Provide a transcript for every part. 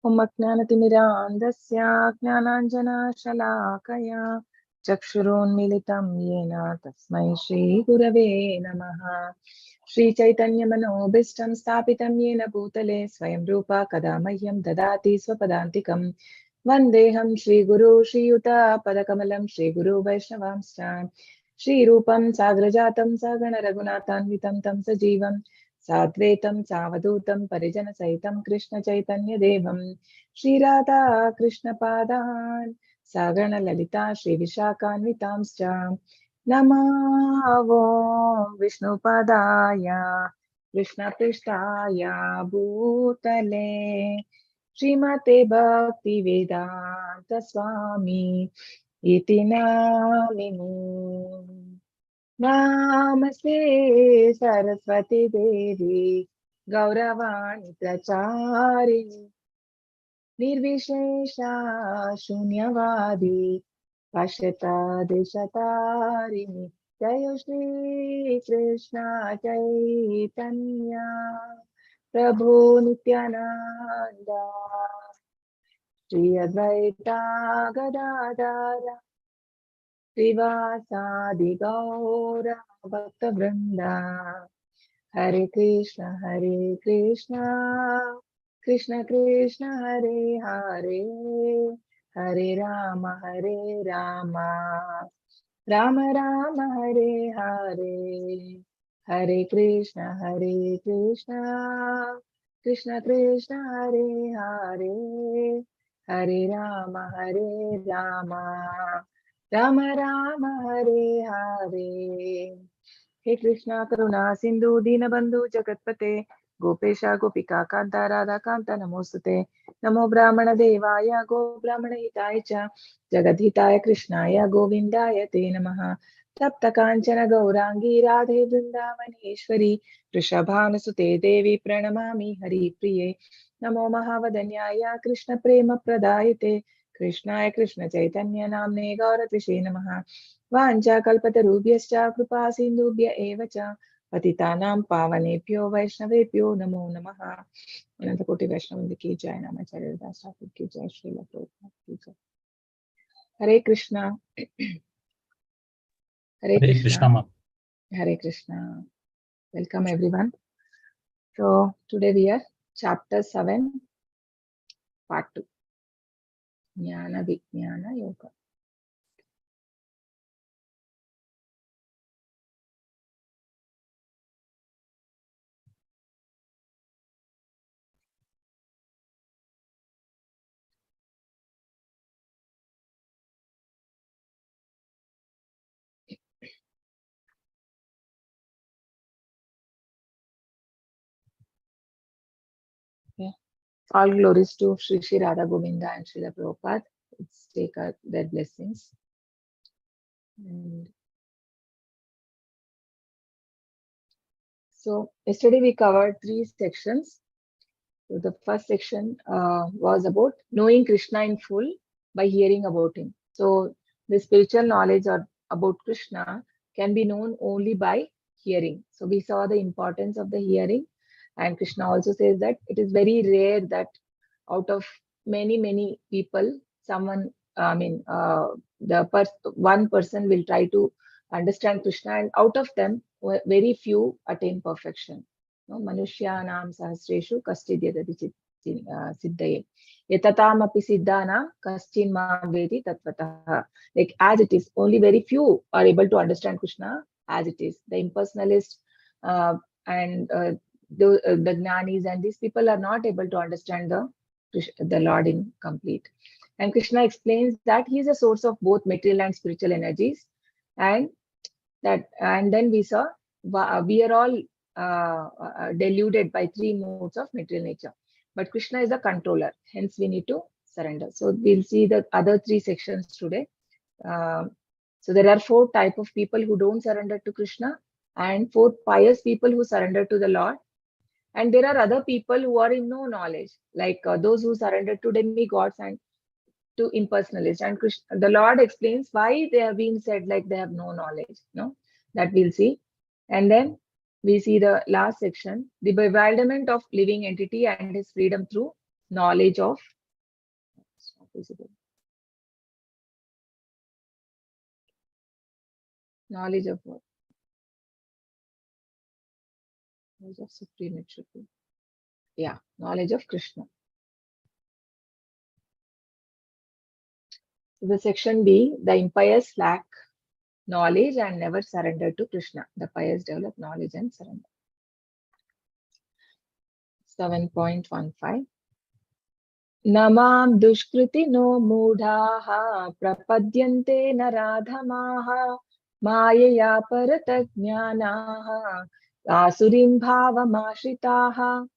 Om Ajnanatimirandasya Jnananjanashalaakaya Chakshurunmilitam Yena Tasmai Shri Gurave Namaha. Shri Chaitanya Manobishtam Sthapitam Yena Bhutale Swayam Rupa Kada Mahyam Dadati Swapadantikam Vandeham Shri Guru Shri Yuta Padakamalam Shri Guru Vaishnavamscha Shri Rupam Sagrajatam Sagana Raghunathanvitam Tam Sajivam Sadvetam Savadutam Parijana Saitam Krishna Chaitanya Devam Shri Radha Krishna Padan Sagana Lalita Shri Vishakanvitamscha Namo Vishnu Padaya Krishna Prishtaya Bhutale Srimate Bhakti Vedanta Swami Iti Namini Namaste Saraswati Devi Gauravani Pracharini Nirvishesha Shunyavadi Pashata Deshatarini Jayo Shri Krishna Chaitanya Prabhu Nityananda Shri Advaita Gadadara Srivasadi Gaura Bhakta Vrinda Hare Krishna Krishna Krishna Hare Hare Hare Rama Rama Rama Hare Hare Hare Krishna Krishna Krishna Hare Hare Hare Rama Rama Rama Hare Hare. He Krishna Karuna Sindhu Dinabandhu Jagatpate Gopesha Gopika Kanta Radha Kanta Namostute Namo Brahmana Devaya Go Brahmana Hitaya Cha Jagadhitaya Krishnaya Govindaya Te Namaha Tapta Kanchana Gaurangi Radhe Vrindavaneshwari Rishabhanasute Devi Pranamami Hari Priye Namo Mahavadanyaya Krishna Prema Pradayate Krishnaya Krishna Chaitanya Namne Gauratvishe Namaha Vancha kalpatarubhyascha kripa sindhubhya eva cha patitanam pavanebhyo vaishnavebhyo namo namaha. Ananta Koti Vaishnav ki jai, Namacharya Das Thakur ki jai, Srila Prabhupada ki jai. Hare Krishna, Hare Krishna, Hare Krishna. Welcome everyone. So today we are chapter 7, part 2. Jnana Vignana Yoga. Okay. All glories to Sri Sri Radha Govinda and Srila Prabhupada. Let's take their blessings. And so yesterday we covered 3 sections. So the first section was about knowing Krishna in full by hearing about him. So the spiritual knowledge about Krishna can be known only by hearing. So we saw the importance of the hearing, and Krishna also says that it is very rare that out of many people, someone, one person will try to understand Krishna, and out of them, very few attain perfection. No, Manushyanam Sahasreshu Kaschidhyadati Siddhaye. Yatataamapi Siddhanam Kaschin Mam Vedi Tatvataha. Like as it is, only very few are able to understand Krishna as it is. The impersonalist and the Jnanis and these people are not able to understand the Lord in complete. And Krishna explains that he is a source of both material and spiritual energies, and then we saw we are all deluded by 3 modes of material nature, but Krishna is the controller, hence we need to surrender. So we'll see the other 3 sections today. So there are 4 type of people who don't surrender to Krishna, and 4 pious people who surrender to the Lord. And there are other people who are in no knowledge, like those who surrender to demigods and to impersonalists. And Krishna, the Lord explains why they have been said like they have no knowledge. No, that we'll see. And then we see the last section, the bewilderment of living entity and his freedom through knowledge of visible. Knowledge of what? Knowledge of Supreme it should be. Yeah, knowledge of Krishna. The section B, the impious lack knowledge and never surrender to Krishna. The pious develop knowledge and surrender. 7.15. Namam dushkriti no mudhaha prapadyante naradhamaha mayaya paratajnanaha asurim bhavamashitaha.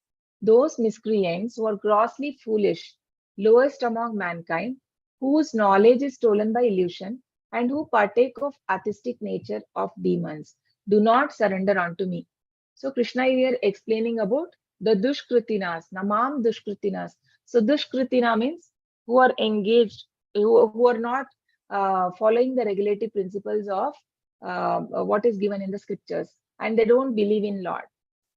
Those miscreants who are grossly foolish, lowest among mankind, whose knowledge is stolen by illusion, and who partake of atheistic nature of demons, do not surrender unto me. So Krishna here explaining about the dushkritinas, namam dushkritinas. So dushkritina means who are engaged, who are not following the regulative principles of what is given in the scriptures, and they don't believe in Lord,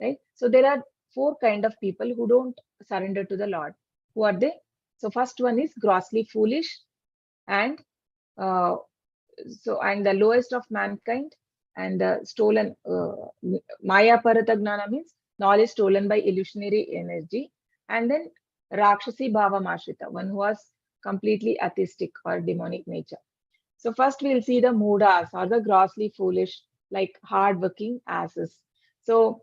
right? So there are four kind of people who don't surrender to the Lord. Who are they? So first one is grossly foolish, and and the lowest of mankind, and the stolen Maya Paratagnana means knowledge stolen by illusionary energy, and then Rakshasi Bhava Mashrita, one who was completely atheistic or demonic nature. So first we'll see the Mudas, or the grossly foolish, like hard-working asses. So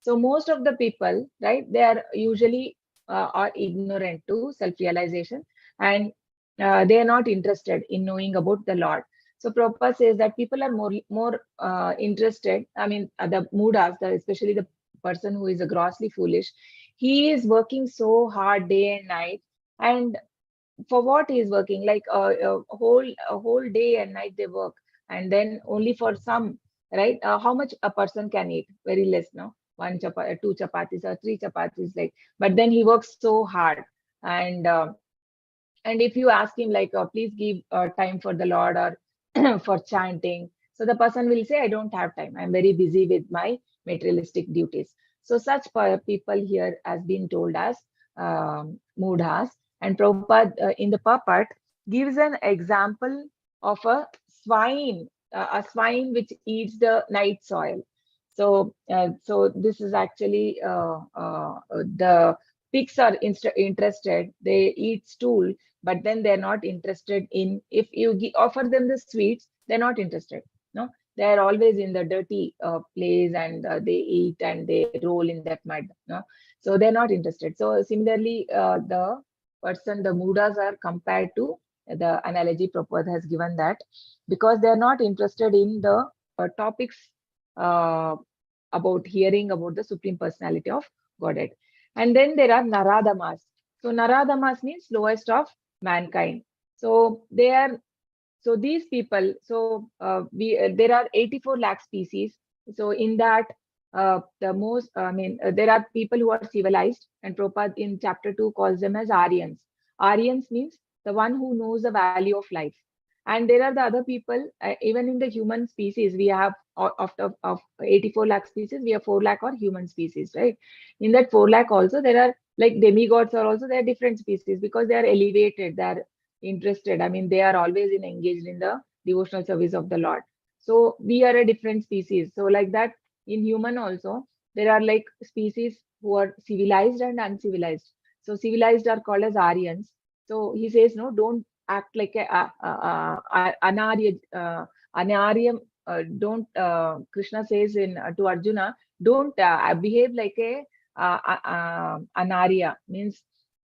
so most of the people, right, they are usually are ignorant to self-realization, and they are not interested in knowing about the Lord. So Prabhupada says that people are more interested. I mean, the Mudas, especially the person who is a grossly foolish, he is working so hard day and night, and for what he is working, like a whole day and night they work, and then only for some, right? How much a person can eat? Very less, no? One chapati, two chapatis, or three chapatis, like. But then he works so hard, and if you ask him, like, please give time for the Lord, or for chanting, so the person will say, I don't have time, I'm very busy with my materialistic duties. So such people here has been told as mudhas. And Prabhupada in the Papat gives an example of a swine which eats the night soil. So this is actually the pigs are interested. They eat stool, but then they're not interested in, if you offer them the sweets, they're not interested. No, they're always in the dirty place, and they eat and they roll in that mud. No, so they're not interested. So similarly, the mudas are compared to the analogy Prabhupada has given, that because they're not interested in the topics uh, about hearing about the Supreme Personality of Godhead. And then there are Naradamas. So Naradamas means lowest of mankind. So they are, so these people, so there are 84 lakh species. So in that, there are people who are civilized, and Prabhupada in chapter 2 calls them as Aryans. Aryans means the one who knows the value of life. And there are the other people, even in the human species, we have of 84 lakh species, we have 4 lakh or human species, right? In that 4 lakh also, there are like demigods are also, there are different species, because they are elevated, they are interested. I mean, they are always engaged in the devotional service of the Lord. So we are a different species. So like that, in human also, there are like species who are civilized and uncivilized. So civilized are called as Aryans. So he says, no, don't act like a Anaryam. Don't Krishna says in to Arjuna, don't behave like a Anarya, means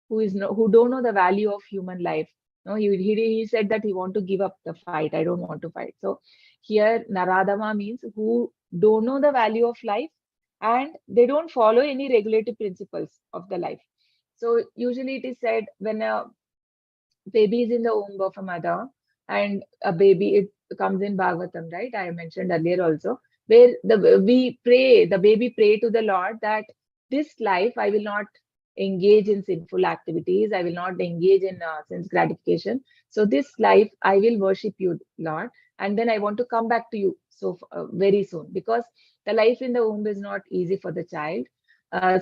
who don't know the value of human life. No, he said that he want to give up the fight. I don't want to fight. So here Naradama means who don't know the value of life, and they don't follow any regulative principles of the life. So usually it is said, when a baby is in the womb of a mother, and a baby, it comes in Bhagavatam, right? I mentioned earlier also, where the baby pray to the Lord that this life I will not engage in sinful activities, I will not engage in sense gratification. So this life I will worship you, Lord, and then I want to come back to you so very soon, because the life in the womb is not easy for the child.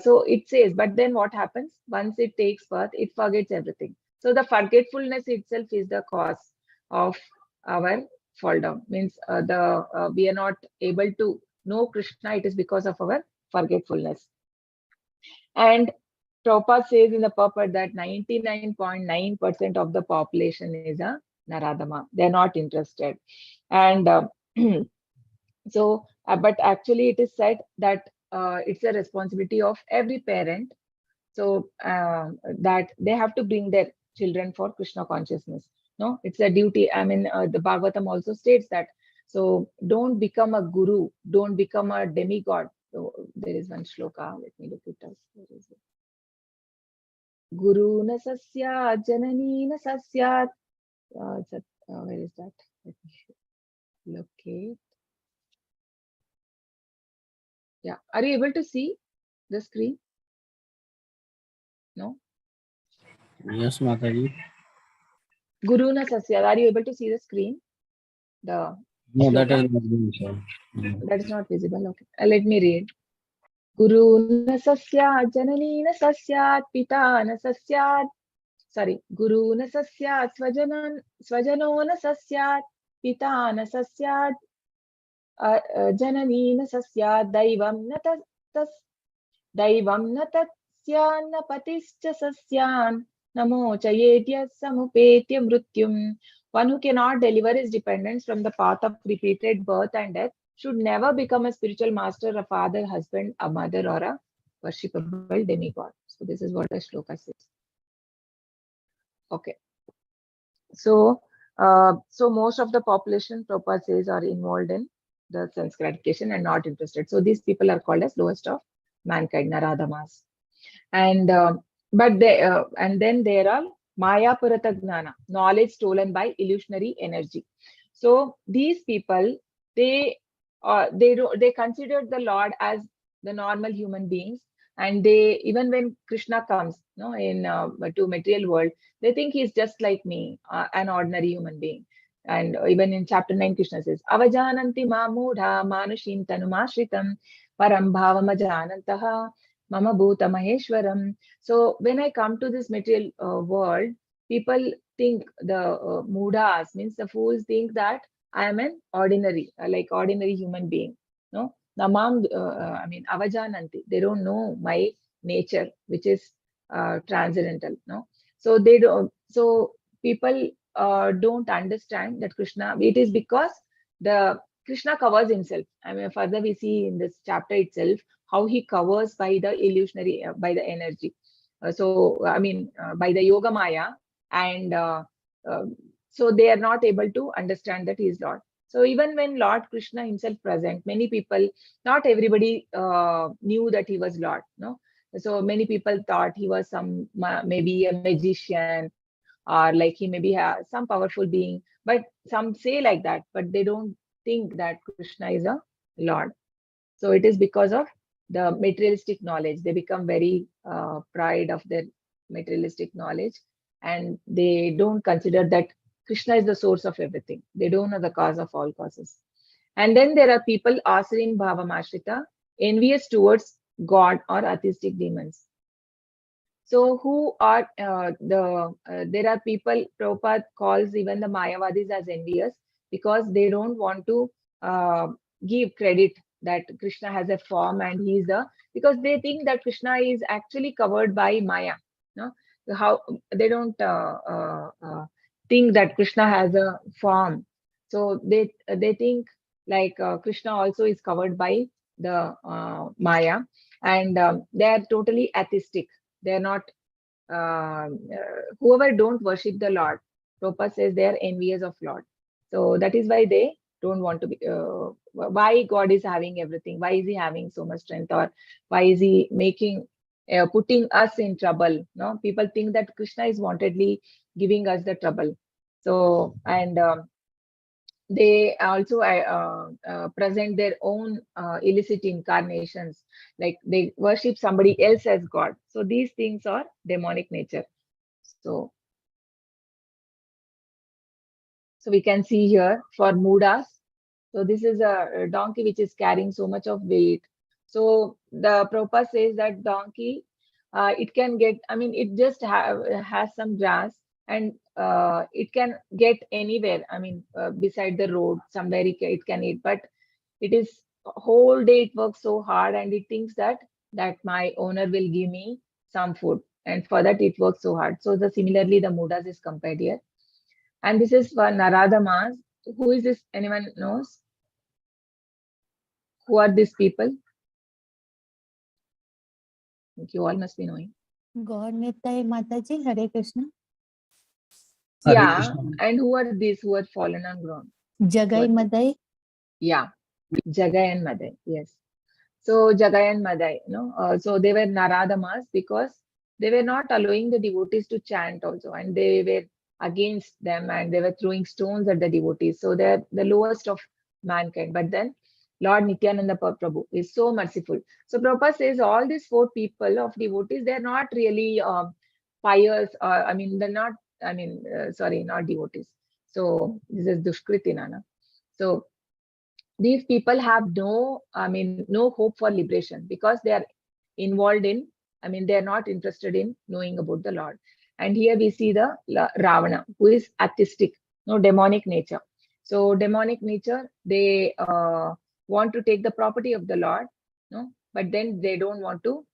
So it says, but then what happens? Once it takes birth, it forgets everything. So the forgetfulness itself is the cause of our fall down. Means we are not able to know Krishna. It is because of our forgetfulness. And Prabhupada says in the purport that 99.9% of the population is a Naradama. They're not interested. And but actually it is said that it's a responsibility of every parent. So that they have to bring their children for Krishna consciousness. No, it's a duty. I mean, the Bhagavatam also states that. So don't become a guru. Don't become a demigod. So there is one shloka. Let me look it up. Where is it? Guru na sasyat, janani na sasyat. Where is that? Let me locate. Yeah. Are you able to see the screen? No? Yes, Mataji. Guru na sasyat. Are you able to see the screen? The No, that shloka? is not being shown. That is not visible. Okay. Let me read. Guru na sasyat, janani na sasyat, pita na sasyat. Sorry. Guru na sasyat, swajano na sasyat, pita na sasyat, janani na sasyat, daivam na Daivam na tasyan na patischa sasyan namo chayetya samupetya mrutyum. One who cannot deliver his dependents from the path of repeated birth and death should never become a spiritual master, a father, husband, a mother, or a worshipable demigod. So this is what the shloka says. Okay. So, so most of the population, Prabhupada says, are involved in the sense gratification and not interested. So these people are called as lowest of mankind, Naradamas. And and then there are Maya Puratagnana, knowledge stolen by illusionary energy. So these people, they consider the Lord as the normal human beings, and they, even when Krishna comes, no, in to material world, they think he's just like me, an ordinary human being. And even in chapter 9, Krishna says, Avajananti ma mudha manushin tanumashritam param bhavamajanantaha mama bhuta maheshwaram. So when I come to this material world, people think, the mudhas, means the fools, think that I am an ordinary, like ordinary human being. No, namam, I mean, avajananti. They don't know my nature, which is transcendental. No, so they don't. So people don't understand that Krishna. It is because the Krishna covers himself. I mean, further we see in this chapter itself how he covers by the illusionary, by the energy. So I mean, by the yoga maya, and uh, so they are not able to understand that he is Lord. So even when Lord Krishna himself present, many people, not everybody knew that he was Lord. No, so many people thought he was some maybe a magician, or like he maybe some powerful being. But some say like that, but they don't think that Krishna is a Lord. So it is because of the materialistic knowledge. They become very pride of their materialistic knowledge, and they don't consider that Krishna is the source of everything. They don't know the cause of all causes. And then there are people Asirin Bhavamashrita, envious towards God or atheistic demons. So who are there are people, Prabhupada calls even the Mayavadis as envious, because they don't want to uh, give credit that Krishna has a form and he is because they think that Krishna is actually covered by Maya. No, so how they don't think that Krishna has a form. So they think like Krishna also is covered by the Maya, and they are totally atheistic. They are not whoever don't worship the Lord. Prabhupada says they are envious of Lord. So that is why they don't want to be. Why God is having everything? Why is He having so much strength? Or why is He putting us in trouble? No, people think that Krishna is wantedly giving us the trouble. So and they also present their own illicit incarnations, like they worship somebody else as God. So these things are demonic nature. So we can see here for mudas. So this is a donkey which is carrying so much of weight. So the Prabhupada says that donkey, it can get, I mean, it just has some grass, and it can get anywhere. I mean, beside the road, somewhere it can eat, but it is whole day it works so hard, and it thinks that my owner will give me some food, and for that it works so hard. So the similarly the mudas is compared here, and this is for Naradamas. Who is this? Anyone knows? Who are these people? I think you all must be knowing. God Nittai Mataji, Hare Krishna. Hare Yeah, Krishna. and who are these who are fallen on ground? Jagai What? Madai. Yeah, Jagai and Madai. Yes. So Jagai and Madai, so they were Naradamas because they were not allowing the devotees to chant also, and they were against them, and they were throwing stones at the devotees. So they're the lowest of mankind. But then Lord Nityananda Prabhu is so merciful. So Prabhupada says all these four people of devotees, they're not really pious, I mean, they're not, I mean, sorry, not devotees. So this is Dushkritinana. So these people have no, I mean, no hope for liberation because they are involved in, I mean, they are not interested in knowing about the Lord. And here we see the Ravana, who is atheistic, no demonic nature. So demonic nature, they want to take the property of the Lord, no, but then they don't want to,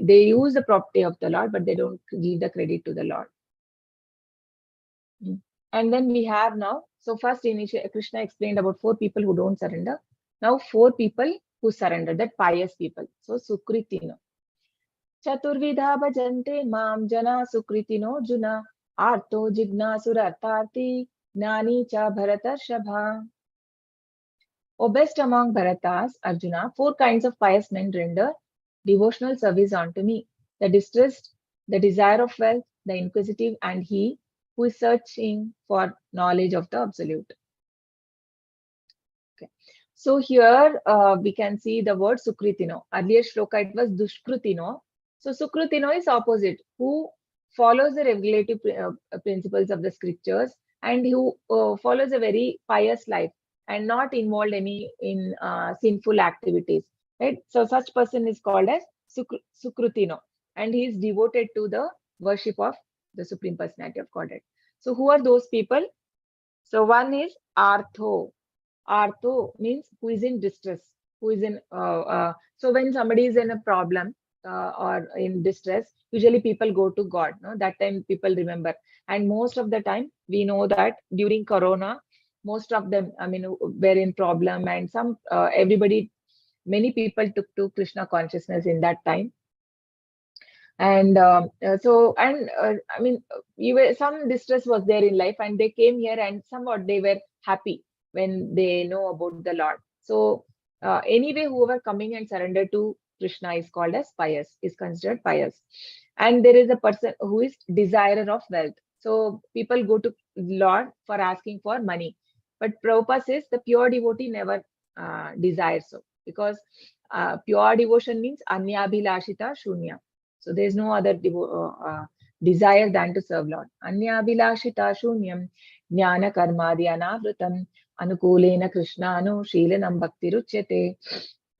they use the property of the Lord, but they don't give the credit to the Lord. And then we have now, so first Krishna explained about four people who don't surrender. Now four people who surrender, that pious people. So Sukritino. Chaturvidha bhajante mam jana sukritino juna arto jignasura nani cha bharata shabha. O best among Bharatas, Arjuna, four kinds of pious men render devotional service unto me: the distressed, the desire of wealth, the inquisitive, and he who is searching for knowledge of the absolute. Okay. So here we can see the word Sukritino. Earlier shloka it was Dushkrutino. So Sukritino is opposite, who follows the regulative principles of the scriptures, and who follows a very pious life and not involved any in sinful activities. Right. So such person is called as Sukrutino, and he is devoted to the worship of the Supreme Personality of Godhead. So who are those people? So one is Artho. Artho means who is in distress, who is in. So when somebody is in a problem or in distress, usually people go to God. No, that time people remember, and most of the time we know that during Corona, most of them, I mean, were in problem, and some everybody, many people took to Krishna consciousness in that time. And I mean, some distress was there in life, and they came here, and somewhat they were happy when they know about the Lord. So anyway, whoever coming and surrender to Krishna is called as pious, is considered pious. And there is a person who is desirer of wealth. So people go to Lord for asking for money, but Prabhupada says the pure devotee never desires so, because pure devotion means anyabhilashita shunya. So there is no other desire than to serve Lord. Anyabhilashita shunyam jnana karmadi anavrutam anukulena krishnano shilanam bhakti ruchyate.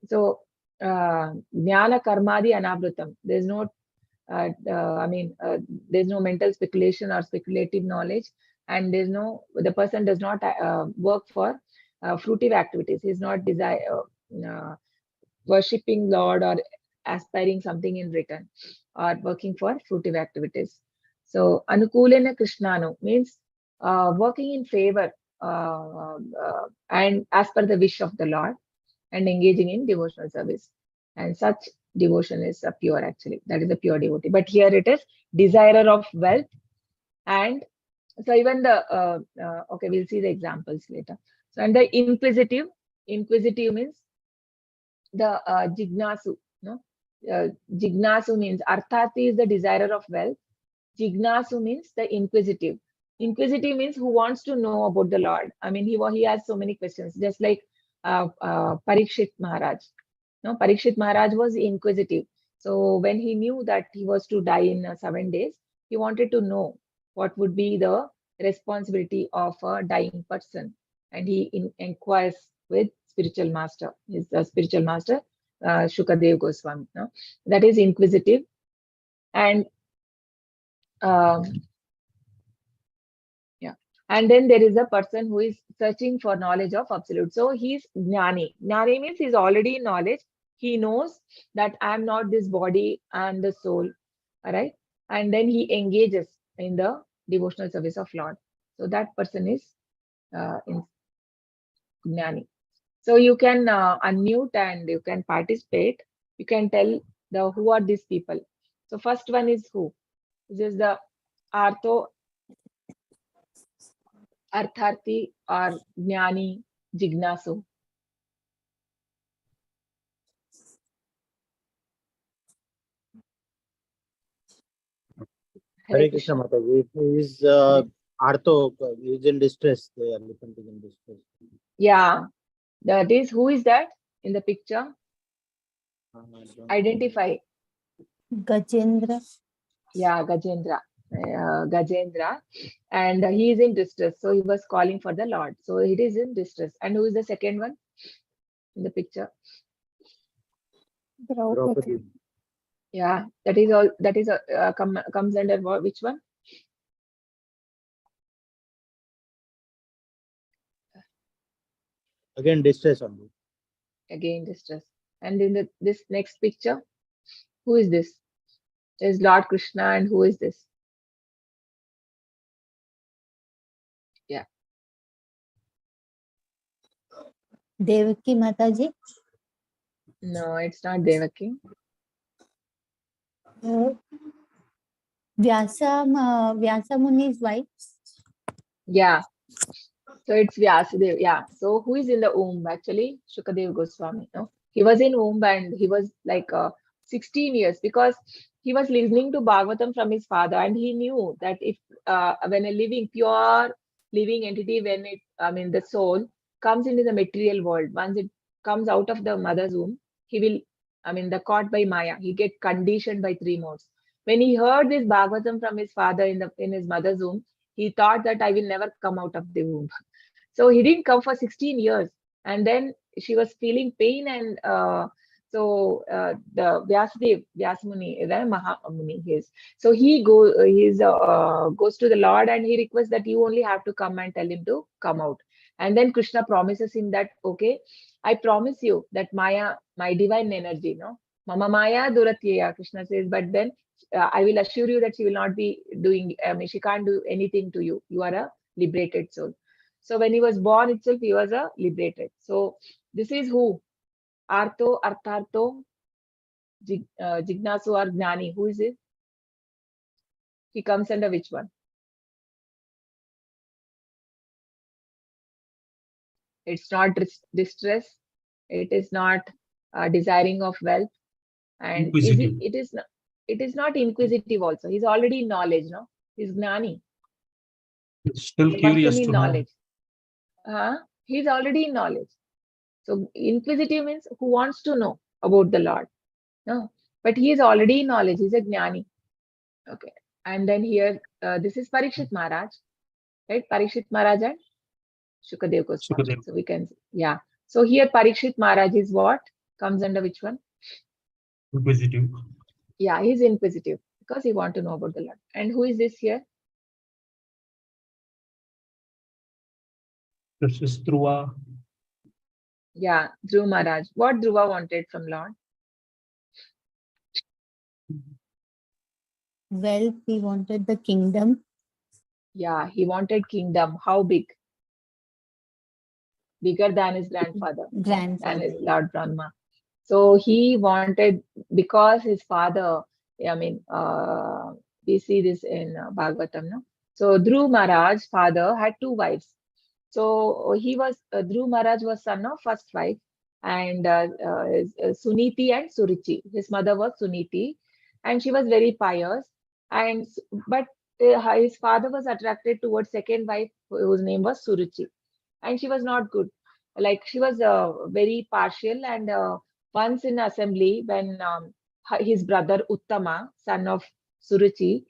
So jnana karmadi anavrutam. There's no, there's no mental speculation or speculative knowledge, and there's no, the person does not work for fruitive activities. He's not worshipping Lord or aspiring something in return or working for fruitive activities. So Anukulena Krishnano means working in favor and as per the wish of the Lord, and engaging in devotional service. And such devotion is a pure, actually. That is a pure devotee. But here it is desirer of wealth. And so even the, okay, we'll see the examples later. So, and the inquisitive means the jignasu, no? Jignasu means arthati is the desirer of wealth. Jignasu means the inquisitive. Inquisitive means who wants to know about the Lord. I mean, he has so many questions, just like Parikshit Maharaj. No, Parikshit Maharaj was inquisitive. So when he knew that he was to die in 7 days, he wanted to know what would be the responsibility of a dying person, and he inquires with spiritual master. His spiritual master Shukadev Goswami. No? That is inquisitive. And yeah. And then there is a person who is searching for knowledge of absolute. So he's Jnani. Jnani means he's already in knowledge. He knows that I'm not this body, I'm the soul. All right. And then he engages in the devotional service of Lord. So that person is in Jnani. So you can unmute and you can participate. You can tell the who are these people. So first one is who? This is the Artho, Artharthi or Jnani, Jignasu. Hare Krishna Mataji. Is Artho is in distress. The elephant is in distress. Yeah, that is, who is that in the picture? Identify. Gajendra. Yeah, Gajendra. Gajendra. And he is in distress. So he was calling for the Lord. So it is in distress. And who is the second one in the picture? Draupadi. Yeah, that is all. That is comes under which one? Again distress only. Again, distress. And in this next picture, who is this? There's Lord Krishna, and who is this? Yeah. Devaki Mataji. No, it's not Devaki. Vyasa Muni's wife. Yeah. So it's Vyasadev. Yeah. So who is in the womb actually? Shukadev Goswami. No, he was in womb and he was like 16 years because he was listening to Bhagavatam from his father, and he knew that if when a pure living entity, when the soul comes into the material world, once it comes out of the mother's womb, he will, the caught by Maya, he get conditioned by three modes. When he heard this Bhagavatam from his father in his mother's womb, he thought that I will never come out of the womb. So he didn't come for 16 years. And then she was feeling pain, and the Vyasamuni, the Mahamuni, so he goes to the Lord and he requests that you only have to come and tell him to come out. And then Krishna promises him that, okay, I promise you that Maya, my divine energy, no, Mama Maya Duratya, Krishna says, but then I will assure you that she will not be doing, she can't do anything to you. You are a liberated soul. So when he was born itself, he was a liberated. So this is who? Artho, Arthartho, Jignasu or Jnani. Who is it? He comes under which one? It's not distress. It is not desiring of wealth. And it is not inquisitive also. He's already in knowledge, no? He's Jnani. Still curious to knowledge. He's already in knowledge. So inquisitive means who wants to know about the Lord. No, but he is already in knowledge. He's a Jnani. Okay. And then here, this is Parikshit Maharaj, right? Parikshit Maharaj and Shukadev Goswami. So we can, yeah. So here Parikshit Maharaj is what? Comes under which one? Inquisitive. Yeah, he's inquisitive because he wants to know about the Lord. And who is this here? This is Dhruva. Yeah, Dhruva Maharaj. What Dhruva wanted from Lord? Wealth, he wanted the kingdom. Yeah, he wanted kingdom. How big? Bigger than his grandfather. Than his Lord Brahma. So he wanted, because his father, we see this in Bhagavatam, no? So Dhruva Maharaj's father had two wives. So Dhruva Maharaj was son of first wife, and Suniti and Suruchi. His mother was Suniti, and she was very pious. But his father was attracted towards second wife, whose name was Suruchi, and she was not good. Like, she was very partial, and once in assembly, when his brother Uttama, son of Suruchi,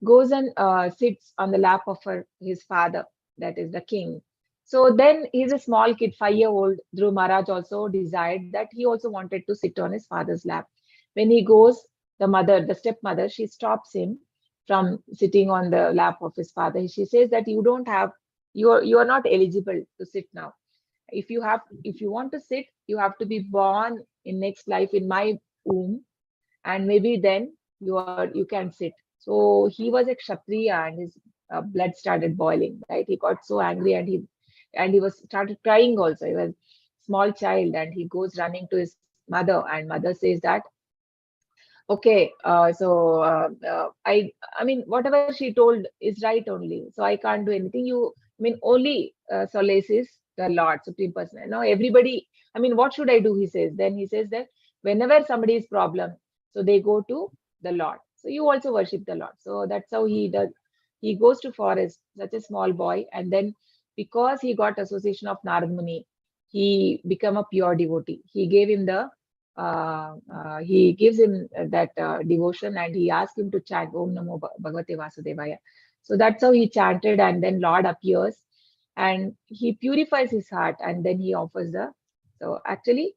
goes and sits on the lap of his father, that is the king. So then he's a small kid, 5-year-old. Dhruv Maharaj also desired that he also wanted to sit on his father's lap. When he goes, the stepmother, she stops him from sitting on the lap of his father. She says that you are not eligible to sit now. If you want to sit, you have to be born in next life in my womb, and maybe then you can sit. So he was a kshatriya, and his blood started boiling, right? He got so angry, and he was started crying also. He was small child, and he goes running to his mother, and mother says that, okay, I mean, whatever she told is right only. So I can't do anything. I mean, only solace is the Lord, Supreme Person. Now everybody, I mean, what should I do? He says. Then he says that whenever somebody is problem, so they go to the Lord. So you also worship the Lord. So that's how he does. He goes to forest, such a small boy, and then because he got association of Narad Muni, he become a pure devotee. He gives him that devotion, and he asks him to chant Om Namo Bhagavate Vasudevaya. So that's how he chanted, and then Lord appears and he purifies his heart, and then he offers the. So actually,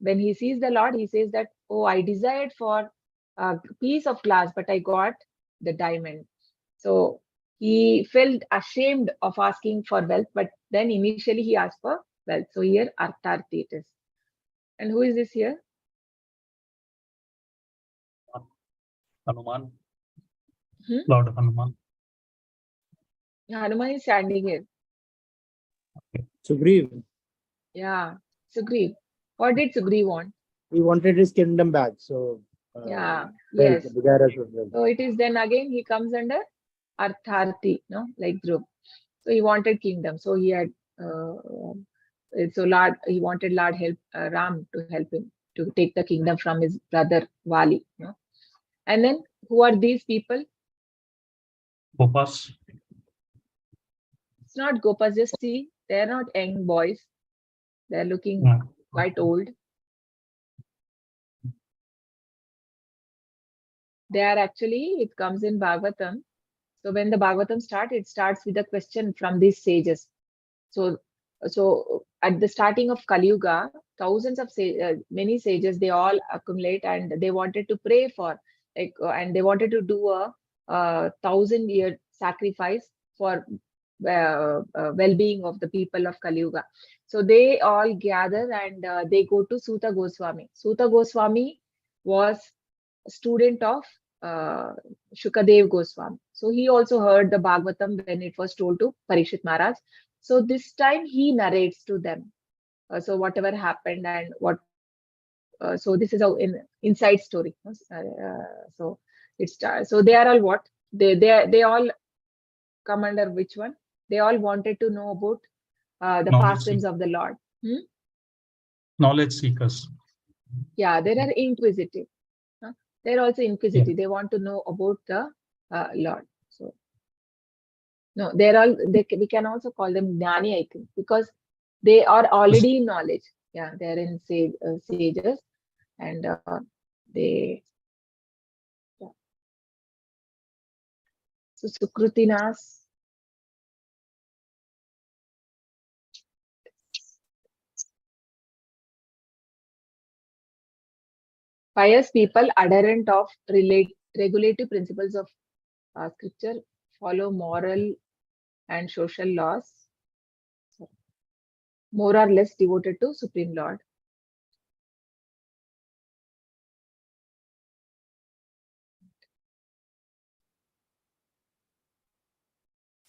when he sees the Lord, he says that, oh, I desired for a piece of glass, but I got the diamond. So he felt ashamed of asking for wealth, but then initially he asked for wealth. So here Artharthi it is. And who is this here? Hanuman. Hmm? Lord Hanuman. Hanuman is standing here. Sugriv, Yeah, Sugriv. What did Sugriv want? he wanted his kingdom back. So Yeah, wealth, yes. desirous of wealth. So it is then again he comes under Artharthi, no, like Dhruv. So he wanted kingdom. So he had he wanted Lord help Ram to help him to take the kingdom from his brother Vali. No? And then who are these people? Gopas. It's not Gopas. Just see, they're not young boys. They're looking Yeah. quite old. They are actually, it comes in Bhagavatam. So when the Bhagavatam starts, it starts with a question from these sages. So at the starting of Kali Yuga, thousands of many sages, they all accumulate, and they wanted to pray for, and they wanted to do a 1,000-year sacrifice for well-being of the people of Kali Yuga. So they all gather, and they go to Suta Goswami. Suta Goswami was a student of Shukadev Goswami. So he also heard the Bhagavatam when it was told to Parikshit Maharaj. So this time he narrates to them. So whatever happened and what. So this is an inside story. So it's so they are all what they all come under which one? They all wanted to know about the Knowledge pastimes of the Lord. Knowledge seekers. Yeah, they are inquisitive. They're also inquisitive. They want to know about the Lord. So no, they're all. We can also call them gnani, I think, because they are already in knowledge. Yeah, they're in sages, and they. Yeah. So Sukrutinas. Pious people adherent of regulative principles of scripture, follow moral and social laws, more or less devoted to Supreme Lord.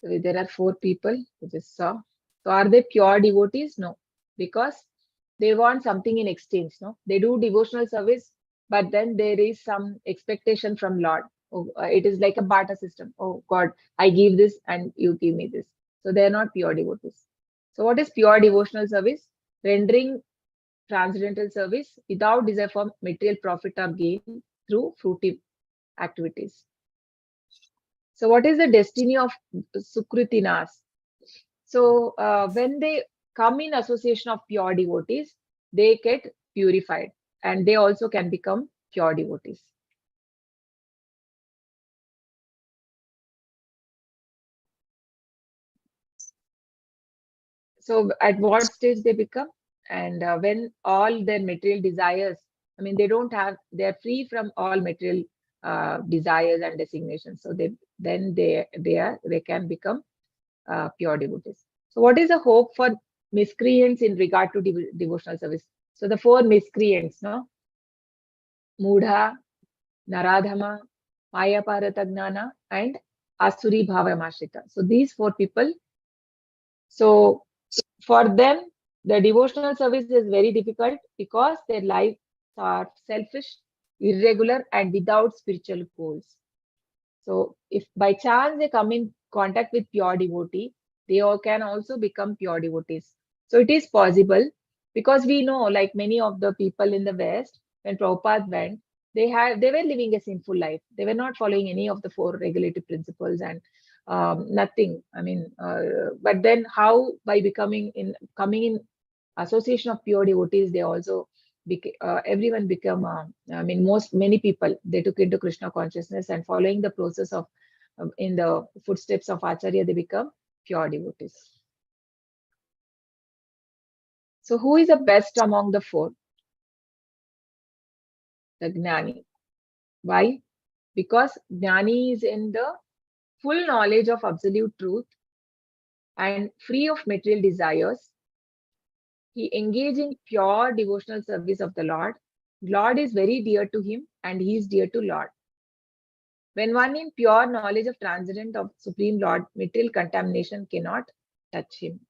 So there are 4 people we just saw. So are they pure devotees? No, because they want something in exchange. No, they do devotional service, but then there is some expectation from Lord. Oh, it is like a barter system. Oh God, I give this and you give me this. So they are not pure devotees. So what is pure devotional service? Rendering transcendental service without desire for material profit or gain through fruitive activities. So what is the destiny of Sukritinas? So when they come in association of pure devotees, they get purified, and they also can become pure devotees. So at what stage they become? And when all their material desires, I mean, they're free from all material desires and designations. So they can become pure devotees. So what is the hope for miscreants in regard to devotional service? So the four miscreants, no? Mudha, Naradhama, Maya Paratagnana, and Asuri Bhavamashita. So these four people, so for them, the devotional service is very difficult because their lives are selfish, irregular, and without spiritual goals. So if by chance they come in contact with pure devotee, they all can also become pure devotees. So it is possible because we know, like many of the people in the West, when Prabhupada went, they were living a sinful life. They were not following any of the four regulative principles and nothing. I mean, but then how by coming in association of pure devotees, they also everyone become I mean many people, they took into Krishna consciousness, and following the process of in the footsteps of Acharya, they become pure devotees. So who is the best among the four? The Gnani. Why? Because Gnani is in the full knowledge of absolute truth and free of material desires. He engaged in pure devotional service of the Lord. Lord is very dear to him and he is dear to Lord. When one in pure knowledge of transcendent of Supreme Lord, material contamination cannot touch him.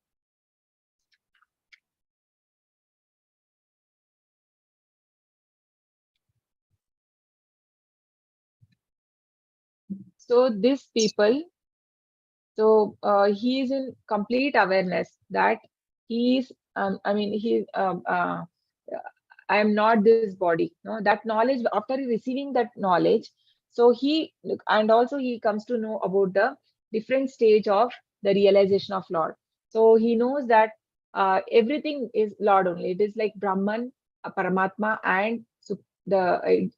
So these people, so he is in complete awareness that he is, I am not this body. No, that knowledge, after receiving that knowledge, so and also he comes to know about the different stage of the realization of Lord. So he knows that everything is Lord only. It is like Brahman, Paramatma, and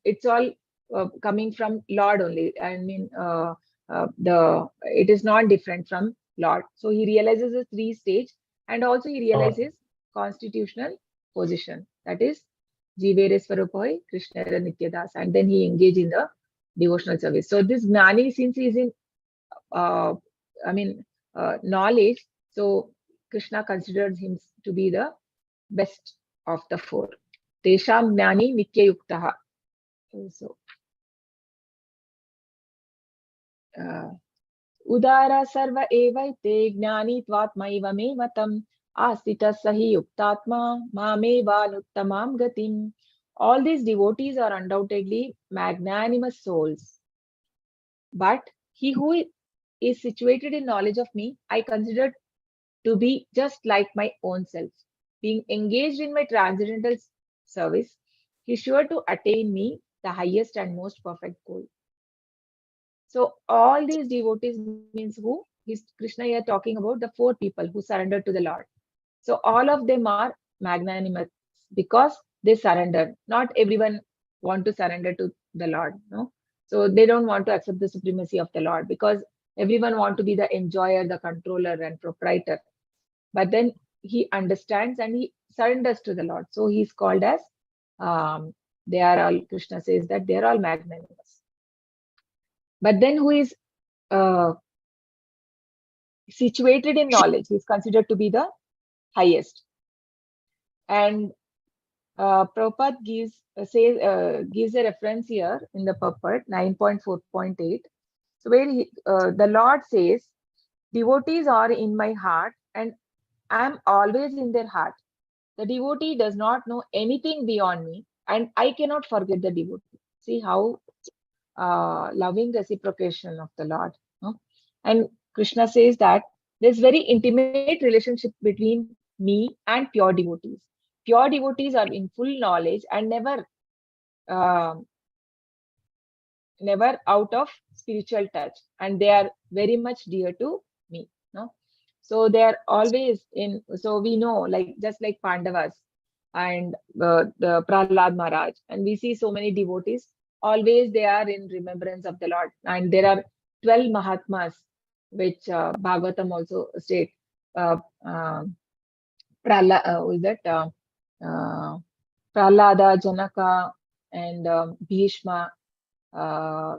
it's all coming from Lord only. I mean, it is not different from Lord. So he realizes the three stage, and also he realizes constitutional position. That is Jivere Swarupoi, Krishna Nityadas, and then he engage in the devotional service. So this Gnani, since he is in uh, knowledge, so Krishna considers him to be the best of the four. Tesham Gnani Nitya Yuktaha. So Udara sarva evaite gnani tvatmaiva me matam asita sahi yuktatma mameva nuttamam gatim. All these devotees are undoubtedly magnanimous souls. But he who is situated in knowledge of me, I consider to be just like my own self. Being engaged in my transcendental service, he is sure to attain me, the highest and most perfect goal. So all these devotees means who? Krishna here talking about the four people who surrender to the Lord. So all of them are magnanimous because they surrender. Not everyone want to surrender to the Lord, no. So they don't want to accept the supremacy of the Lord because everyone want to be the enjoyer, the controller, and proprietor. But then he understands and he surrenders to the Lord. So he's called as they are all. Krishna says that they are all magnanimous. But then who is situated in knowledge is considered to be the highest. And Prabhupada gives a reference here in the purport 9.4.8. So where the Lord says, devotees are in my heart and I am always in their heart. The devotee does not know anything beyond me and I cannot forget the devotee. See how loving reciprocation of the Lord. No? And Krishna says that there's very intimate relationship between me and pure devotees. Pure devotees are in full knowledge and never out of spiritual touch, and they are very much dear to me. No? So they are always in. So we know, like just like Pandavas and the Prahlad Maharaj, and we see so many devotees. Always they are in remembrance of the Lord, and there are 12 Mahatmas, which Bhagavatam also state. Uh, who is that? Prahlada, Janaka, and Bhishma, uh,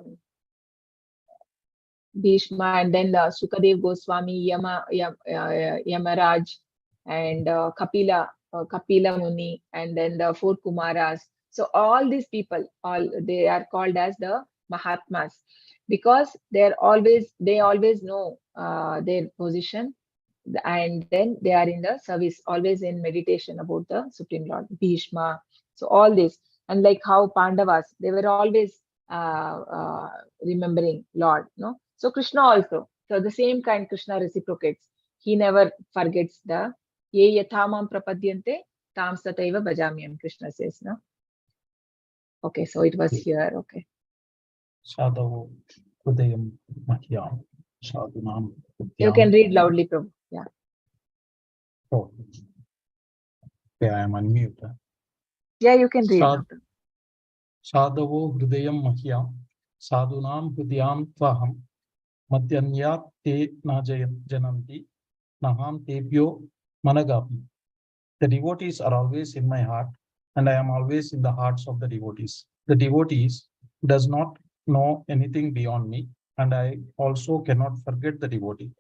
and then Sukadev Goswami, Yamaraj, and Kapila Muni, and then the four Kumaras. So all these people, they are called as the Mahatmas, because they always know their position, and then they are in the service, always in meditation about the Supreme Lord, Bhishma. So all this, and like how Pandavas, they were always remembering Lord, no? So Krishna also, so the same kind Krishna reciprocates. He never forgets the ye yathamam prapadyante tam sataiva bhajamyam, Krishna says, no? Okay, so it was here, okay. Sadhavo Hridayam Mahyam Sadhunam You Vidyam. can read loudly, Prabhu. Yeah. Oh. Okay, I am unmute. Yeah, you can read. Sad- Sadhavo Hridayam Mahyam Sadhunam Hridayam Tvaham Madhyanyat Te Jananti Naham Tebhyo Managapi. The devotees are always in my heart, and I am always in the hearts of the devotees. The devotees does not know anything beyond me, and I also cannot forget the devotee.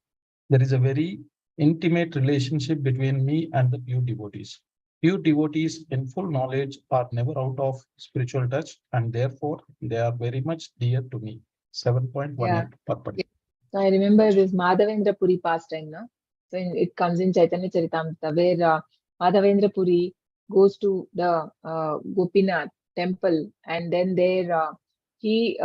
There is a very intimate relationship between me and the pure devotees. Pure devotees in full knowledge are never out of spiritual touch, and therefore they are very much dear to me. 7.18 Yeah. Parpadi. So I remember this Madhavendra Puri pastime, no? So it comes in Chaitanya Charitamrita, where Madhavendra Puri goes to the Gopinath temple, and then there when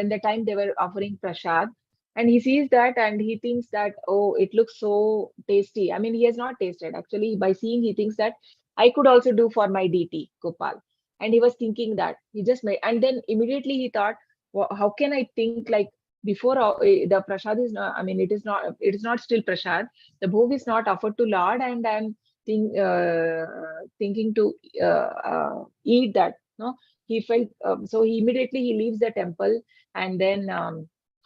the time they were offering prasad, and he sees that and he thinks that, oh, it looks so tasty. I mean, he has not tasted. Actually, by seeing, he thinks that I could also do for my deity, Gopal. And he was thinking that he just made, and then immediately he thought, well, how can I think like before the prasad is not, I mean, it is not still prasad. The bhog is not offered to Lord, and I'm thinking to eat that. No, he felt so he immediately he leaves the temple, and then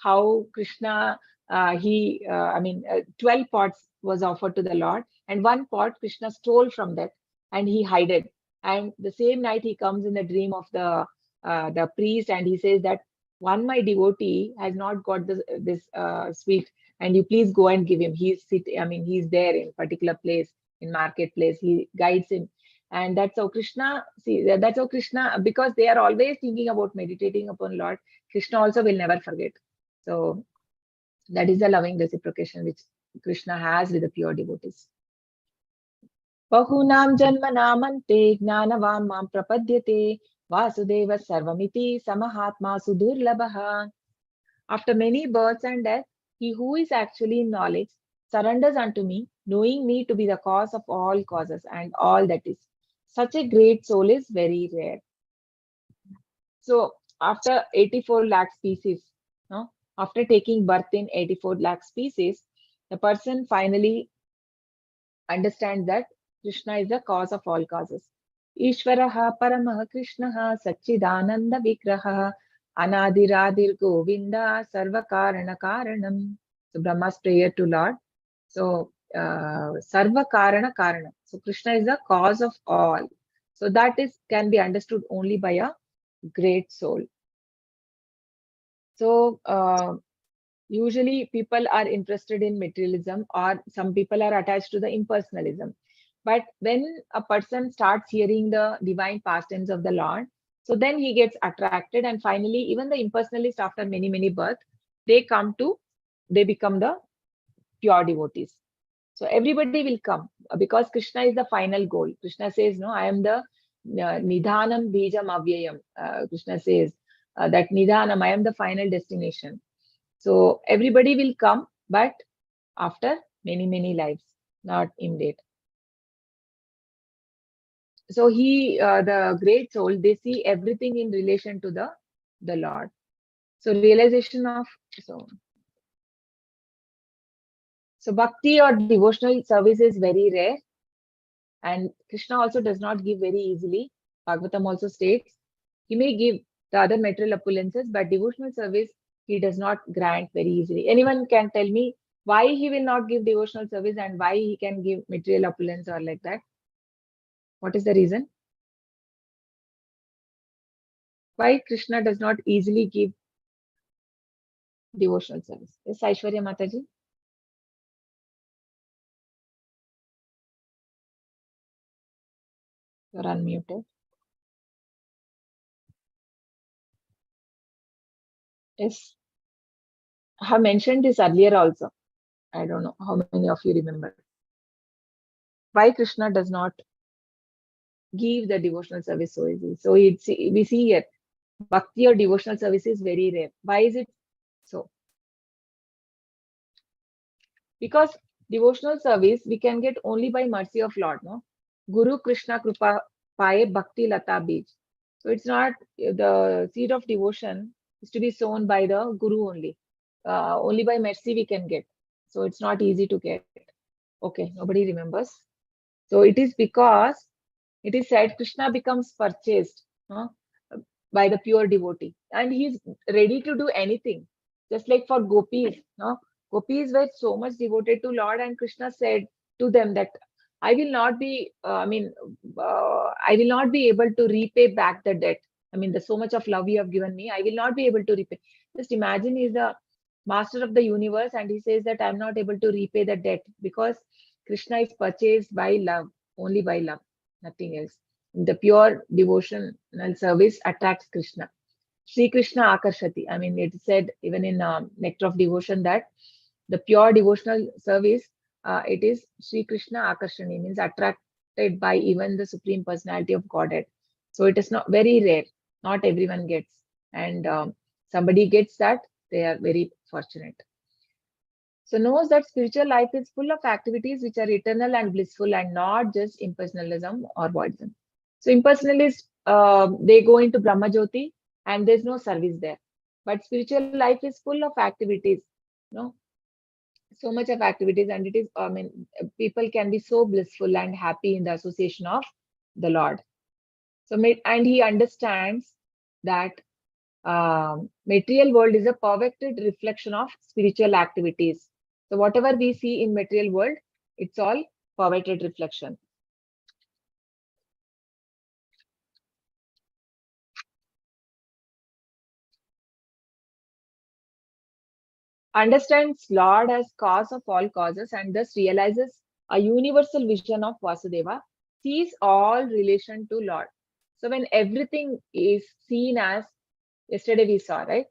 how Krishna I mean 12 pots was offered to the Lord, and one pot Krishna stole from that, and he hid it. And the same night he comes in the dream of the priest, and he says that one my devotee has not got this sweet, and you please go and give him. He's there in particular place, in marketplace. He guides him, and that's how Krishna, that's how Krishna, because they are always thinking about meditating upon Lord, Krishna also will never forget. So that is the loving reciprocation which Krishna has with the pure devotees. Bahunam janmanamante gnanavam mam prapadyate Vasudeva Sarvamiti Samahatma Sudurlabha. After many births and deaths, he who is actually in knowledge surrenders unto me, knowing me to be the cause of all causes and all that is. Such a great soul is very rare. So after 84 lakh species, no, after taking birth in 84 lakh species, the person finally understands that Krishna is the cause of all causes. Ishvaraha Paramaha Krishnaha Satchidananda Vigraha Anadiradir Govinda Sarva Karana Karanam. So Brahma's prayer to Lord. So Sarva Karana Karana. So Krishna is the cause of all. So that can be understood only by a great soul. So usually people are interested in materialism, or some people are attached to the impersonalism. But when a person starts hearing the divine pastimes of the Lord, so then he gets attracted, and finally even the impersonalists, after many, many births, they become the pure devotees. So everybody will come because Krishna is the final goal. Krishna says, no, I am the Nidhanam Bijam Avyayam. Krishna says that Nidhanam, I am the final destination. So everybody will come, but after many, many lives, not immediate. So the great soul, they see everything in relation to the Lord. So realization of, so bhakti or devotional service is very rare. And Krishna also does not give very easily. Bhagavatam also states, he may give the other material opulences, but devotional service, he does not grant very easily. Anyone can tell me Why he will not give devotional service and why he can give material opulence or like that? What is the reason? Why Krishna does not easily give devotional service? Yes, Aishwarya Mataji? You're unmuted. Yes. I have mentioned this earlier also. I don't know how many of you remember. Why Krishna does not give the devotional service so easily? So we see here, bhakti or devotional service is very rare. Why is it so? Because devotional service we can get only by mercy of Lord, no? Guru Krishna Krupa Paye Bhakti Lata Bij. So it's not the seed of devotion is to be sown by the Guru only. Only by mercy we can get. So it's not easy to get. Okay, nobody remembers. So it is because it is said Krishna becomes purchased by the pure devotee, and he is ready to do anything, just like for gopis. No, gopis were so much devoted to Lord, and Krishna said to them that I will not be, I will not be able to repay back the debt. I mean, the so much of love you have given me, I will not be able to repay. Just imagine he's the master of the universe, and he says that I'm not able to repay the debt because Krishna is purchased by love, only by love, nothing else. The pure devotional service attracts Krishna. Sri Krishna Akarshati. I mean, it said even in Nectar of Devotion that the pure devotional service, it is Sri Krishna Akarshani, means attracted by even the Supreme Personality of Godhead. So it is not very rare. Not everyone gets. And somebody gets that, they are very fortunate. So knows that spiritual life is full of activities which are eternal and blissful and not just impersonalism or voidism. So impersonalists, they go into Brahma Jyoti and there's no service there. But spiritual life is full of activities, so much of activities, and it is, I mean, people can be so blissful and happy in the association of the Lord. So, and he understands that material world is a perverted reflection of spiritual activities. So whatever we see in material world, it's all perverted reflection. Understands Lord as cause of all causes and thus realizes a universal vision of Vasudeva, sees all relation to Lord. So when everything is seen as, yesterday we saw, right?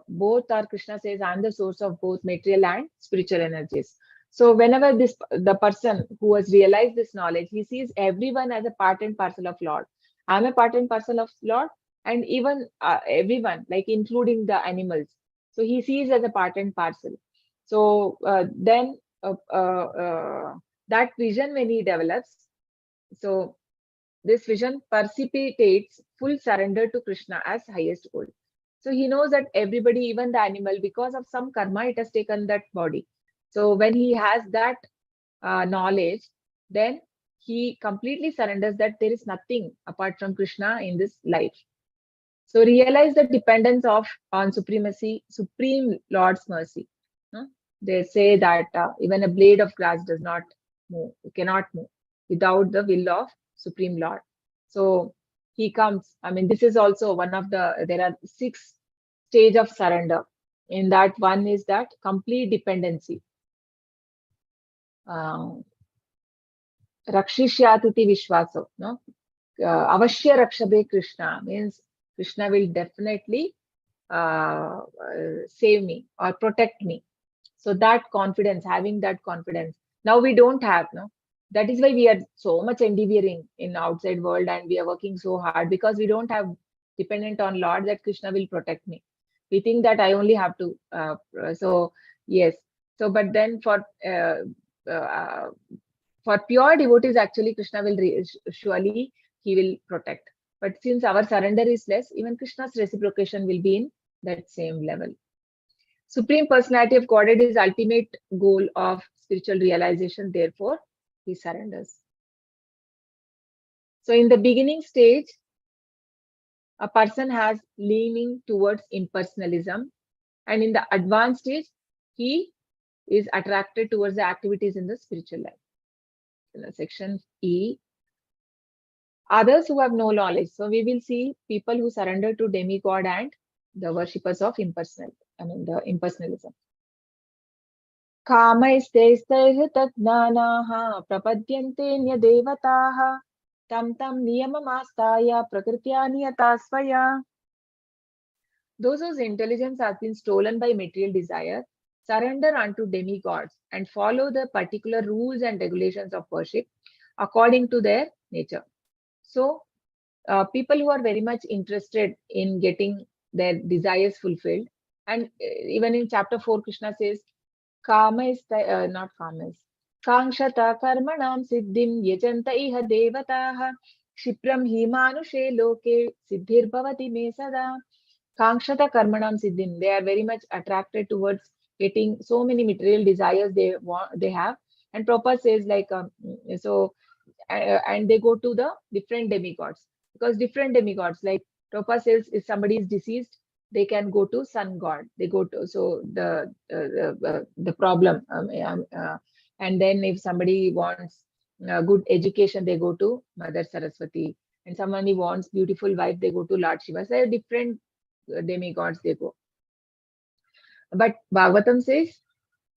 Both are, Krishna says, I'm the source of both material and spiritual energies. So whenever the person who has realized this knowledge, he sees everyone as a part and parcel of Lord. I'm a part and parcel of Lord, and even everyone, like including the animals. So he sees as a part and parcel. So then that vision when he develops, so this vision precipitates full surrender to Krishna as highest goal. So he knows that everybody, even the animal, because of some karma, it has taken that body. So when he has that knowledge, then he completely surrenders that there is nothing apart from Krishna in this life. So realize the dependence on Supreme Lord's mercy. They say that even a blade of grass does not move, cannot move without the will of Supreme Lord. So he comes. I mean, this is also one of there are 6 stages of surrender. In that, one is that complete dependency. Rakshishyatiti Vishwaso. Avashya Rakshabe Krishna means Krishna will definitely save me or protect me. So that confidence, having that confidence. Now we don't have, That is why we are so much endeavoring in outside world and we are working so hard because we don't have dependent on Lord that Krishna will protect me. We think that I only have to. So yes. So but then for pure devotees, actually Krishna will surely he will protect. But since our surrender is less, even Krishna's reciprocation will be in that same level. Supreme Personality of Godhead is ultimate goal of spiritual realization. Therefore, he surrenders. So in the beginning stage, a person has leaning towards impersonalism, and in the advanced stage, he is attracted towards the activities in the spiritual life. Section E, others who have no knowledge. So we will see people who surrender to demigod and the worshippers of impersonal, the impersonalism. Kamaistaistairhritadnanaha prapadyante nyadevataha tam niyamamastaya prakritya niyata svaya. Those whose intelligence has been stolen by material desire surrender unto demigods and follow the particular rules and regulations of worship according to their nature. So, people who are very much interested in getting their desires fulfilled, and even in chapter 4, Krishna says, Kama is not kama is. Kangshata karmanam siddhim yajanta iha devataha shipram hi manushe loke siddhir bhavati me sada. Kangshata karmanam siddhim. They are very much attracted towards getting so many material desires they have. And Prabhupada says and they go to the different demigods, because different demigods, like Prabhupada says, if somebody is deceased, they can go to sun god. They go to the problem, and then if somebody wants good education, they go to Mother Saraswati, and somebody wants beautiful wife, they go to Lord Shiva. So different demigods they go. But Bhagavatam says,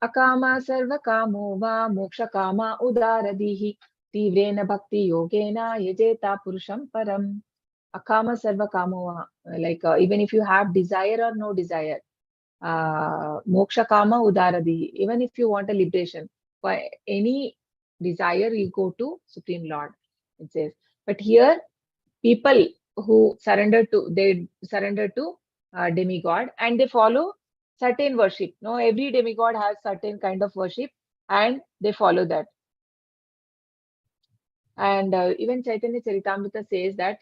Akama sarva kamo va moksha kama udaradihi tivrena bhakti yogena yajeta purusham param. Akama sarva kamo va, even if you have desire or no desire, moksha kama udaradihi, even if you want a liberation, for any desire you go to Supreme Lord, it says. But here people who surrender to demigod and they follow certain worship. No, every demigod has certain kind of worship and they follow that. And even Chaitanya Charitamrita says that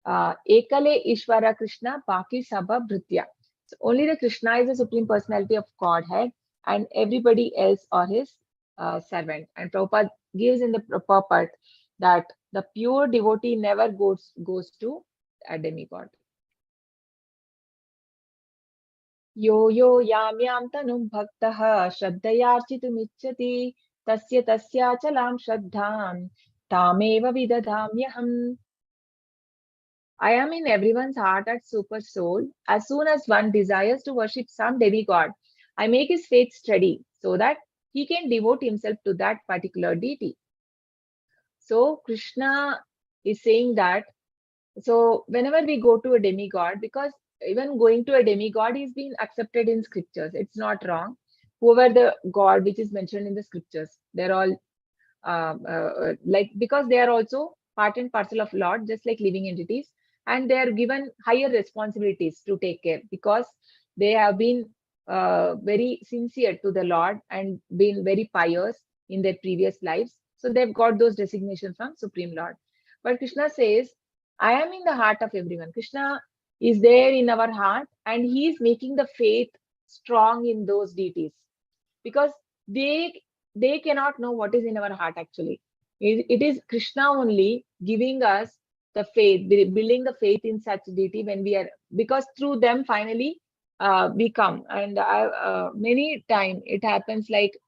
Ekale Ishvara Krishna Baki Sabha Bhritya. So only the Krishna is the Supreme Personality of Godhead and everybody else are his servant. And Prabhupada gives in the purport that the pure devotee never goes to a demigod. Yo yo yam yam tanum bhaktaha shraddhayarchitumicchati tasya chalam shraddham tameva vidadhamyaham. I am in everyone's heart at super soul. As soon as one desires to worship some demigod, I make his faith steady so that he can devote himself to that particular deity. So Krishna is saying that, so whenever we go to a demigod, because even going to a demigod is being accepted in scriptures, it's not wrong. Whoever the god which is mentioned in the scriptures, they're all because they are also part and parcel of Lord, just like living entities, and they are given higher responsibilities to take care because they have been very sincere to the Lord and been very pious in their previous lives. So they've got those designations from Supreme Lord. But Krishna says, I am in the heart of everyone. Krishna is there in our heart and he is making the faith strong in those deities because they cannot know what is in our heart actually. It is Krishna only giving us the faith, building the faith in such deity when we are, because through them finally we come. And many times it happens like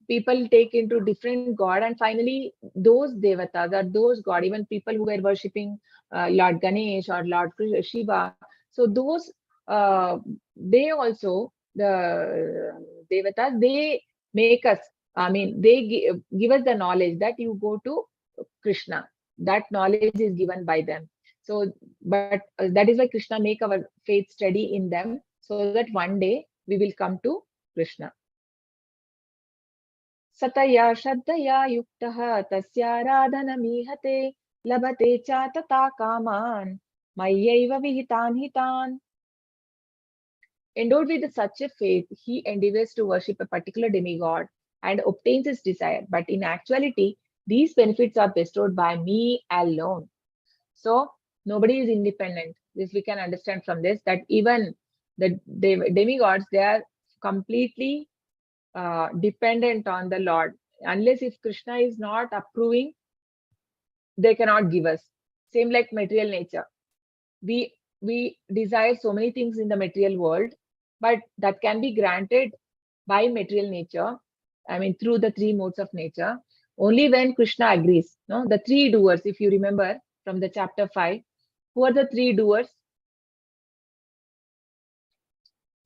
people take into different god and finally those devatas or those god, even people who were worshipping Lord Ganesh or Lord Shiva, so those they also, the devatas, they make us, they give us the knowledge that you go to Krishna. That knowledge is given by them. So but that is why Krishna make our faith steady in them so that one day we will come to Krishna. Sataya Shraddhaya Yuktaha Tasyaradhanamihate Labate cha tata kaman Mayyaiva vihitan hitan. Endowed with such a faith, he endeavors to worship a particular demigod and obtains his desire. But in actuality, these benefits are bestowed by me alone. So nobody is independent. This we can understand from this, that even the demigods, they are completely dependent on the Lord. Unless if Krishna is not approving, they cannot give us. Same like material nature. We desire so many things in the material world, but that can be granted by material nature. I mean, through the three modes of nature, only when Krishna agrees. No, the three doers, if you remember from the chapter 5, who are the three doers?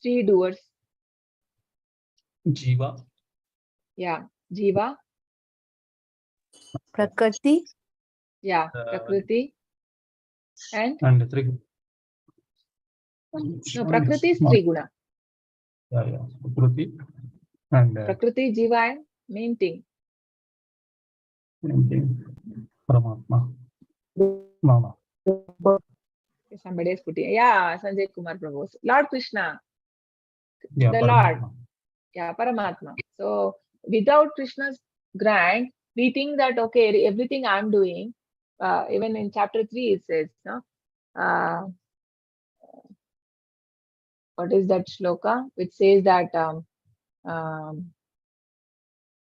Three doers. Jiva, Yeah, Jiva. Prakriti, Yeah, Prakriti. And and Triguna. no, Prakriti is Triguna. Yeah. Prakriti and Prakriti, Jiva, and main thing. Paramatma. No. Somebody is putting. Yeah, Sanjay Kumar Prabhu. Lord Krishna, Yeah, the Lord. Yeah, Paramatma. So without Krishna's grant, we think that okay, everything I'm doing, even in chapter 3 it says, no, what is that shloka which says that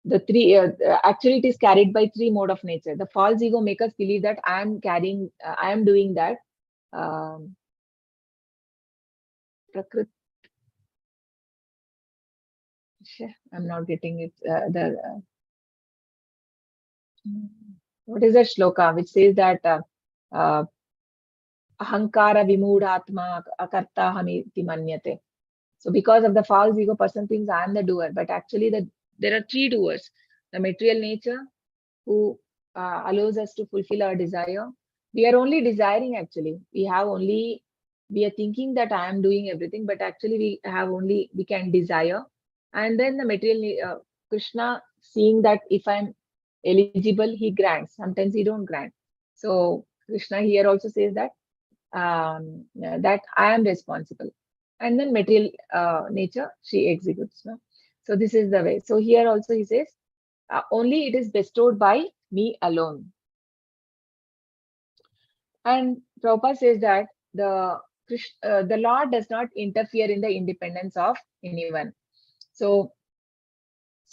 the three actually it is carried by three mode of nature. The false ego make us believe that I am carrying, I am doing that. Prakrit. I'm not getting it. What is that shloka which says that ahankara vimudhatma akarta hamiti manyate. So because of the false ego, person thinks I am the doer, but actually there are three doers. The material nature who allows us to fulfill our desire. We are only desiring actually. We are thinking that I am doing everything, but actually we can desire. And then the material, Krishna seeing that if I'm eligible, he grants. Sometimes he don't grant. So Krishna here also says that that I am responsible. And then material nature, she executes. No? So this is the way. So here also he says, only it is bestowed by me alone. And Prabhupada says that the Lord does not interfere in the independence of anyone. So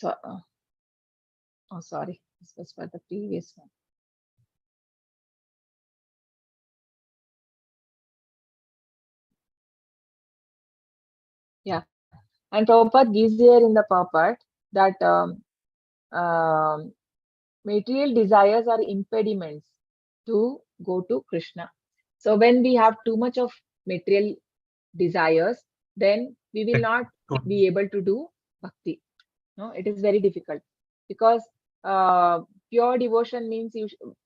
oh, sorry, this was for the previous one. Yeah, and Prabhupada gives here in the purport that material desires are impediments to go to Krishna. So when we have too much of material desires, then we will not be able to do bhakti. No, it is very difficult because pure devotion means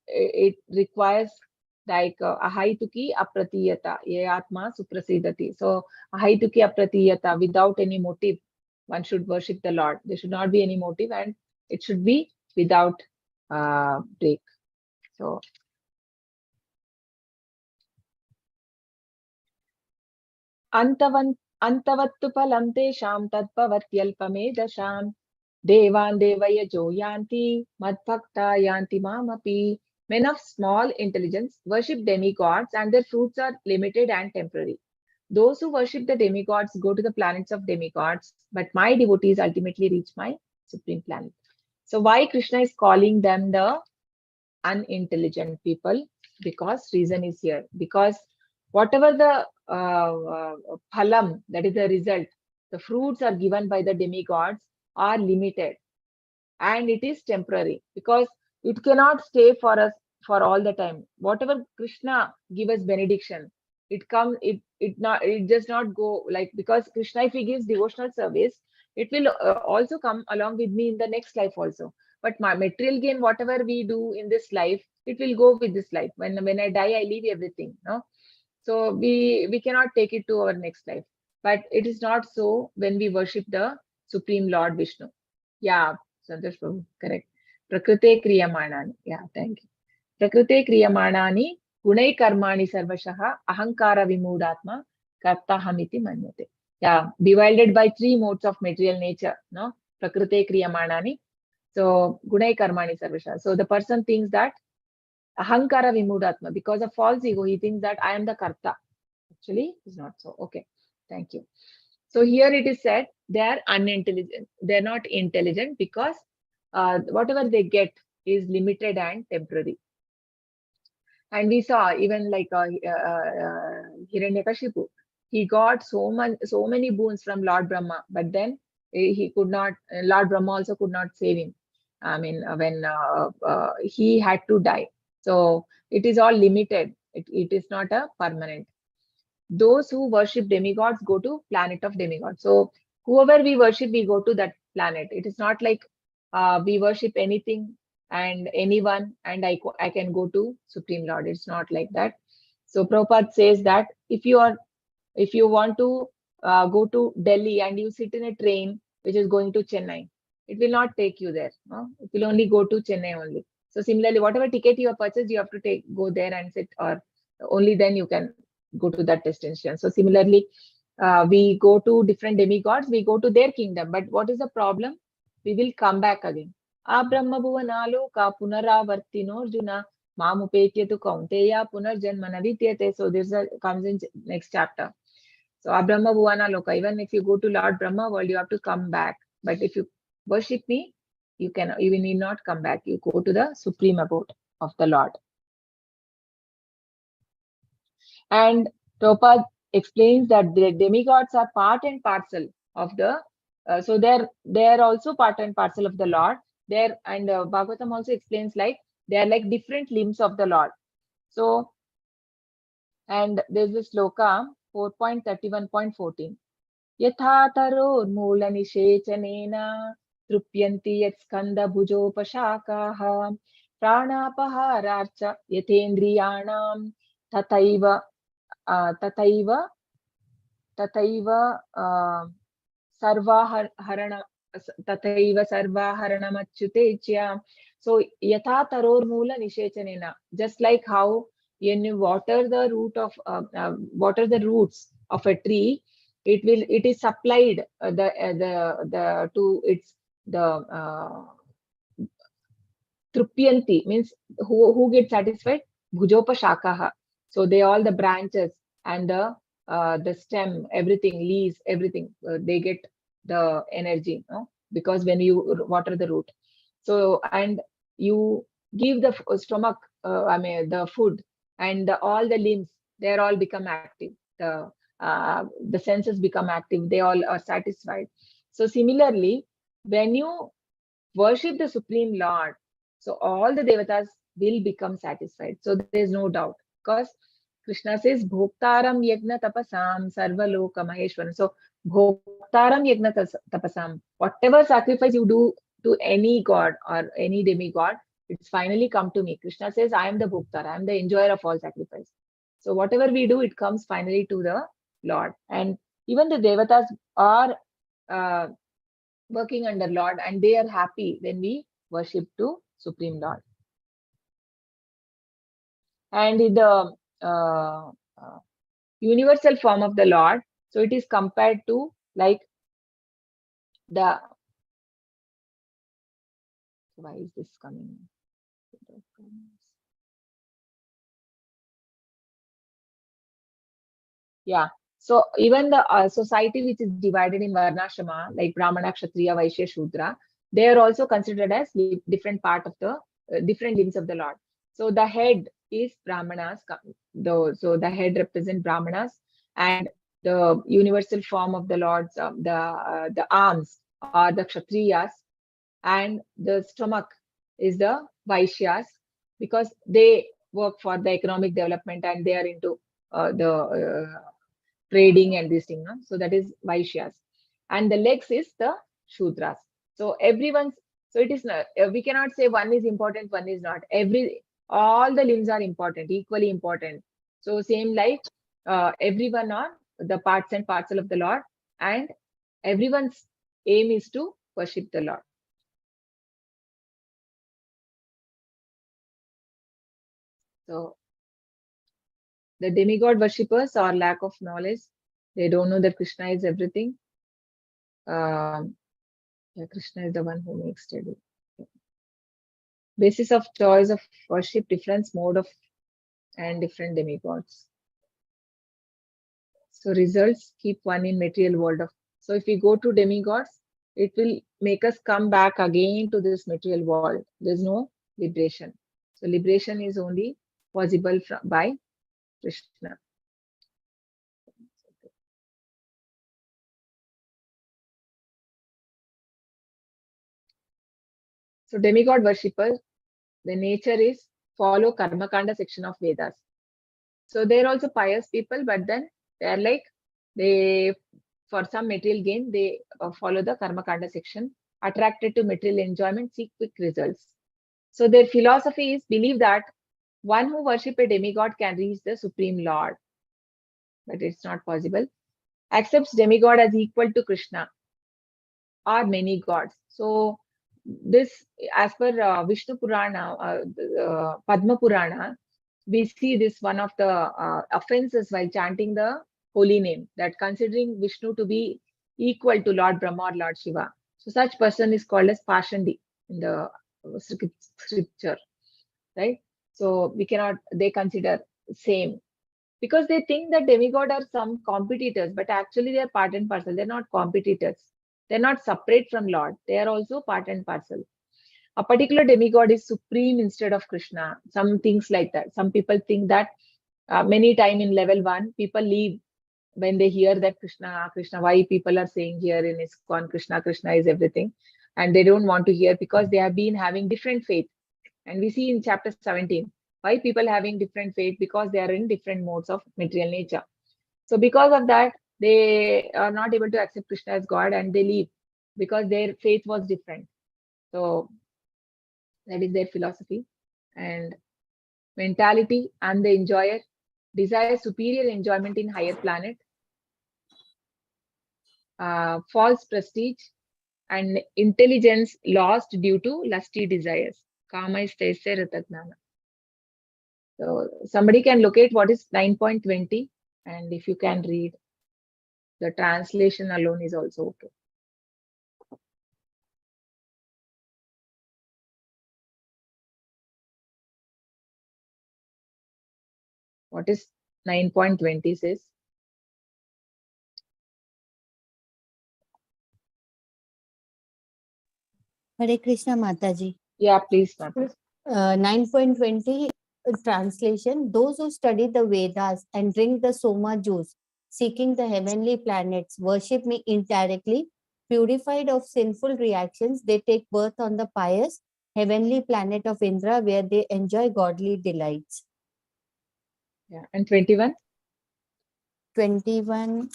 it requires like ahaituki apratiyata, yatma suprasidati. So ahaituki apratiyata, without any motive, one should worship the Lord. There should not be any motive, and it should be without break. So antavattu palam tesham tadbhavatyalpamedasham devan devayajo yanti madbhakta yanti mamapi. Men of small intelligence worship demigods and their fruits are limited and temporary. Those who worship the demigods go to the planets of demigods, but my devotees ultimately reach my supreme planet. So why Krishna is calling them the unintelligent people? Because reason is here. Because whatever the phalam, that is the result, the fruits are given by the demigods are limited and it is temporary, because it cannot stay for us for all the time. Whatever Krishna give us benediction, it does not go like, because Krishna, if he gives devotional service, it will also come along with me in the next life also. But my material gain, whatever we do in this life, it will go with this life. When I die, I leave everything. No, so we cannot take it to our next life. But it is not so when we worship the Supreme Lord Vishnu. Yeah, Santosh Prabhu, correct. Prakrite kriyamanani. Yeah, thank you. Prakrite kriyamanani gunai karmani sarvashaha ahankara vimudatma kartahamiti manyate. Yeah, bewildered by three modes of material nature. No, Prakrite kriyamanani. So gunai karmani sarvashaha. So the person thinks that ahankara vimudatma, because of false ego, he thinks that I am the karta. Actually, it's not so. Okay, thank you. So here it is said they are unintelligent. They're not intelligent because whatever they get is limited and temporary. And we saw even like Hiranyakashipu. he got so many boons from Lord Brahma, but then he could not. Lord Brahma also could not save him. I mean, when he had to die. So it is all limited. It is not a permanent. Those who worship demigods go to planet of demigods. So whoever we worship, we go to that planet. It is not like we worship anything and anyone, and I can go to Supreme Lord. It's not like that. So Prabhupada says that if you want to go to Delhi and you sit in a train which is going to Chennai, it will not take you there. No? It will only go to Chennai only. So similarly, whatever ticket you have purchased, you have to go there and sit, or only then you can go to that destination. So similarly, we go to different demigods, we go to their kingdom. But what is the problem? We will come back again. Abrahma bhuvanalo ka punaravartino arjuna mamupetyatu kaunteya punarjanmana vidyate. So this comes in next chapter. So Abrahma bhuvana loka, even if you go to Lord Brahma world, you have to come back. But if you worship me, you need not come back. You go to the supreme abode of the Lord. And Prabhupada explains that the demigods are part and parcel of the, so they're also part and parcel of the Lord. And Bhagavatam also explains like they are like different limbs of the Lord. So, and there's this sloka 4.31.14. Yatha taror nishechanena trupyanti yat skanda bhujopashakaha pranapahararcha yathendriyanam tataiva sarvaharanamachyutechya. So yatha taror mula nishechanena, just like how when you water the roots of a tree, it is supplied trupyanti means who gets satisfied, bhujopashakaha. So they all the branches and the stem, everything, leaves, everything, they get the energy, no? Because when you water the root. So and you give the stomach, the food, and all the limbs, they all become active. The senses become active. They all are satisfied. So similarly, when you worship the Supreme Lord, so all the devatas will become satisfied. So there is no doubt, because Krishna says, Bhoktaram yagna tapasam sarvaloka maheshwaram. So Bhoktaram yagna tapasam, whatever sacrifice you do to any god or any demigod, it's finally come to me. Krishna says, I am the Bhoktar, I am the enjoyer of all sacrifice. So whatever we do, it comes finally to the Lord. And even the devatas are working under Lord, and they are happy when we worship to Supreme Lord. And in the universal form of the Lord, so it is compared to like the, why is this coming? Yeah. So even the society which is divided in Varnashrama, like Brahmana, Kshatriya, Vaishya, Shudra, they are also considered as different part of the different limbs of the Lord. So the head is Brahmanas, so the head represents Brahmanas, and the universal form of the Lord's, the arms are the Kshatriyas, and the stomach is the Vaishyas, because they work for the economic development and they are into the trading and this thing. No? So that is Vaishyas. And the legs is the Shudras. So so it is not, we cannot say one is important, one is not. All the limbs are important, equally important. So same like everyone are the parts and parcel of the Lord, and everyone's aim is to worship the Lord. So the demigod worshippers are lack of knowledge. They don't know that Krishna is everything. Krishna is the one who makes steady. Basis of choice of worship, different mode of and different demigods. So results keep one in material world of. So if we go to demigods, it will make us come back again to this material world. There's no liberation. So liberation is only possible by Krishna. So demigod worshippers, the nature is follow Karma Kanda section of Vedas. So they're also pious people, but then they're like, they, for some material gain, they follow the Karma Kanda section, attracted to material enjoyment, seek quick results. So their philosophy is believe that one who worship a demigod can reach the Supreme Lord, but it's not possible. Accepts demigod as equal to Krishna or many gods. So this, as per Vishnu Purana, Padma Purana, we see this one of the offenses while chanting the holy name, that considering Vishnu to be equal to Lord Brahma or Lord Shiva. So such person is called as Pashandi in the scripture, right? So we cannot, they consider same, because they think that demigod are some competitors, but actually they are part and parcel. They're not competitors. They're not separate from Lord. They are also part and parcel. A particular demigod is supreme instead of Krishna. Some things like that. Some people think that many time in level 1, people leave when they hear that Krishna, Krishna, why people are saying here in ISKCON, Krishna, Krishna is everything. And they don't want to hear because they have been having different faith. And we see in chapter 17, why people having different faith, because they are in different modes of material nature. So because of that, they are not able to accept Krishna as God and they leave because their faith was different. So that is their philosophy. And mentality, and the enjoyer, desire superior enjoyment in higher planet, false prestige, and intelligence lost due to lusty desires. Kama is taisya ratagnana. So somebody can locate what is 9.20, and if you can read, the translation alone is also okay. What is 9.20 says? Hare Krishna Mataji. Yeah, please, Mata. 9.20 translation. Those who study the Vedas and drink the Soma juice, seeking the heavenly planets, worship me indirectly, purified of sinful reactions, they take birth on the pious heavenly planet of Indra, where they enjoy godly delights. Yeah, and 21. 21,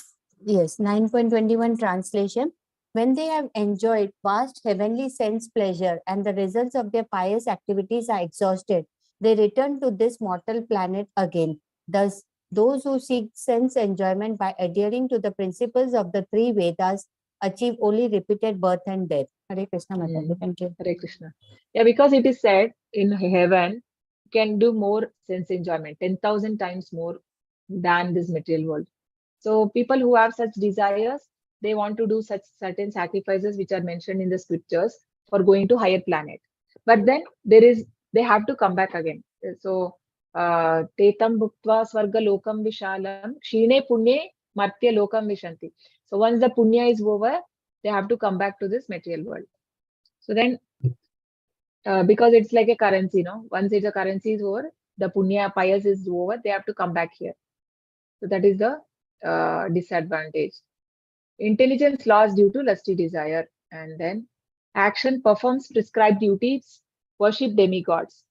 yes, 9.21 translation. When they have enjoyed vast heavenly sense pleasure and the results of their pious activities are exhausted, they return to this mortal planet again. Thus, those who seek sense enjoyment by adhering to the principles of the three Vedas achieve only repeated birth and death. Hare Krishna Mataji. Thank you. Hare Krishna. Yeah, because it is said in heaven, you can do more sense enjoyment, 10,000 times more than this material world. So people who have such desires, they want to do such certain sacrifices which are mentioned in the scriptures for going to higher planet. But then they have to come back again. So Tetam Bhuktva Swarga Lokam Vishalam Shine Punye Martya Lokam Vishanti. So once the punya is over, they have to come back to this material world. So then because it's like a currency, no? Once it's a currency is over, the punya pious is over, they have to come back here. So that is the disadvantage. Intelligence lost due to lusty desire, and then action performs prescribed duties, worship demigods,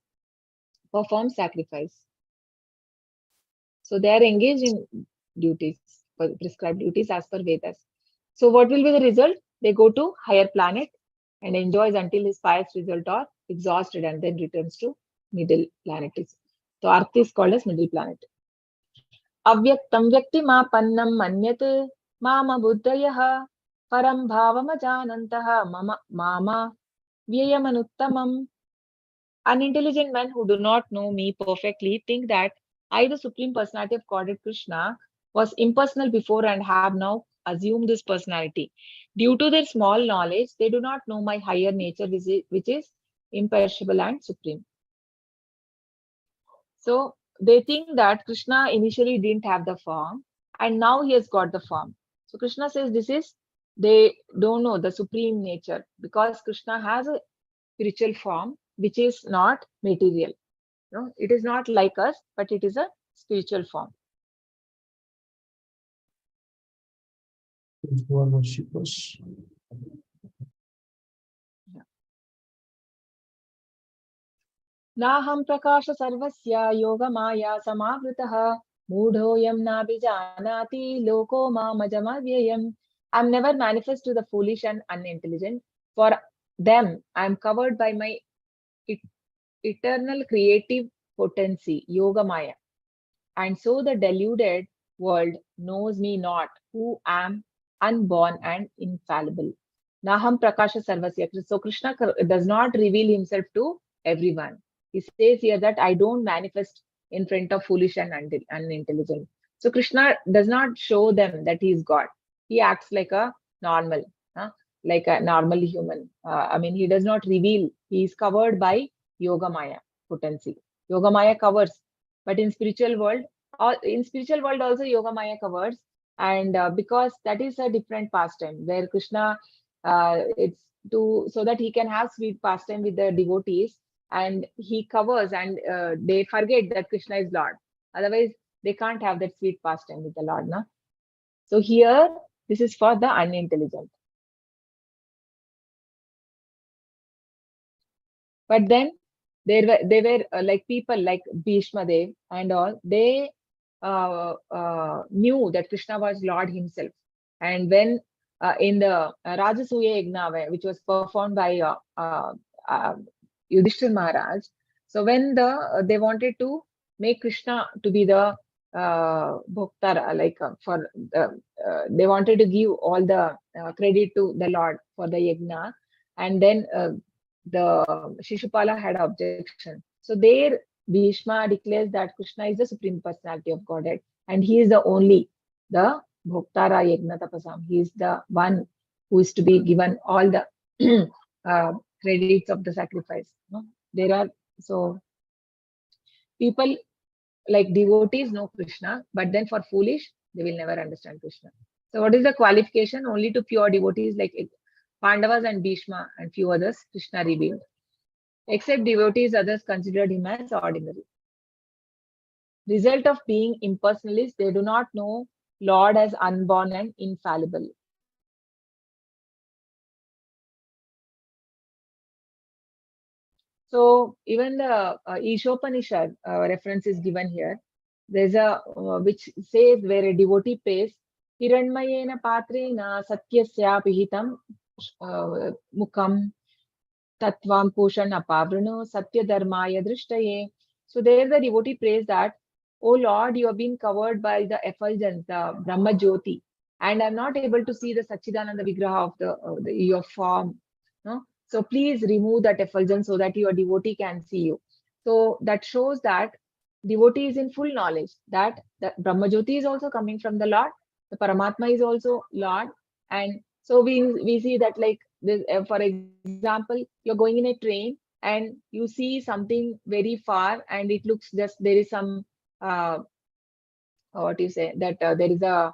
perform sacrifice. So they are engaged in duties, prescribed duties as per Vedas. So what will be the result? They go to higher planet and enjoys until his pious result are exhausted and then returns to middle planet. So Earth is called as middle planet. Avyaktam vyaktimaapannam manyate mama buddhayah param bhavamajanantah mama vyayamanutamam. Unintelligent men who do not know me perfectly think that I, the Supreme Personality of Godhead Krishna, was impersonal before and have now assumed this personality. Due to their small knowledge, they do not know my higher nature, which is imperishable and supreme. So they think that Krishna initially didn't have the form and now he has got the form. So Krishna says they don't know the supreme nature because Krishna has a spiritual form which is not material. No, it is not like us, but it is a spiritual form. Spiritual worshippers. Naham prakasha sarvasya yoga maya samavritah mudhoyam nabijanati loko mamajamavyayam. I'm never manifest to the foolish and unintelligent. For them, I'm covered by my et- eternal creative potency, yoga maya. And so the deluded world knows me not, who am unborn and infallible. Naham Prakasha Sarvasya. So Krishna does not reveal himself to everyone. He says here that I don't manifest in front of foolish and unintelligent. So Krishna does not show them that he is God. He acts like a normal, like a normal human. I mean, he does not reveal. He is covered by Yoga Maya potency. Yoga Maya covers, but in spiritual world also Yoga Maya covers, and because that is a different pastime where Krishna, it's to so that he can have sweet pastime with the devotees, and he covers, and they forget that Krishna is Lord. Otherwise, they can't have that sweet pastime with the Lord, no? So here, this is for the unintelligent. But then they were like people like Bhishma Dev and all. They knew that Krishna was Lord himself. And when in the Rajasuya Yagna, which was performed by uh, Yudhishthir Maharaj, so when they wanted to make Krishna to be the Bhoktara, like for they wanted to give all the credit to the Lord for the Yagna, and then the Shishupala had objection. So there Bhishma declares that Krishna is the supreme personality of Godhead, and he is the only, the Bhoktara Yagna Tapasam. He is the one who is to be given all the uh, credits of the sacrifice. No? There are so people like devotees know Krishna, but then for foolish, they will never understand Krishna. So what is the qualification? Only to pure devotees like Pandavas and Bhishma and few others, Krishna revealed. Except devotees, others considered him as ordinary. Result of being impersonalists, they do not know Lord as unborn and infallible. So even the Ishopanishad reference is given here. There's a which says where a devotee pays Hiranmayena patrena satyasya pihitam mukam Tatvam Pushan Apavrano Satya Dharmaya Drishtaye. So there the devotee prays that, O Lord, you have been covered by the effulgence, the Brahma Jyoti, and I'm not able to see the Sachidananda Vigraha of your form. No? So please remove that effulgence so that your devotee can see you. So that shows that devotee is in full knowledge that the Brahma Jyoti is also coming from the Lord, the Paramatma is also Lord, and so we see that like this, for example, you're going in a train and you see something very far and it looks just there is some what you say that there is a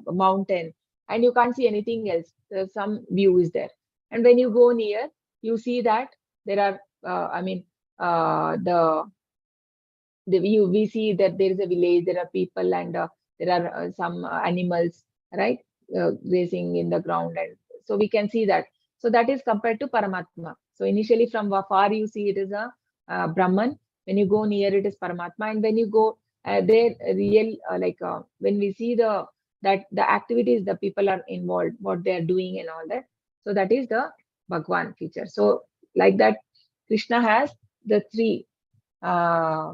mountain and you can't see anything else. Some view is there, and when you go near, you see that there are I mean we see that there is a village, there are people, and there are some animals, right, grazing in the ground, and so we can see that. So that is compared to Paramatma. So initially from afar you see it is a Brahman. When you go near, it is Paramatma, and when you go there, real when we see that the activities the people are involved, what they are doing, and all that. So that is the Bhagwan feature. So like that, Krishna has the three uh,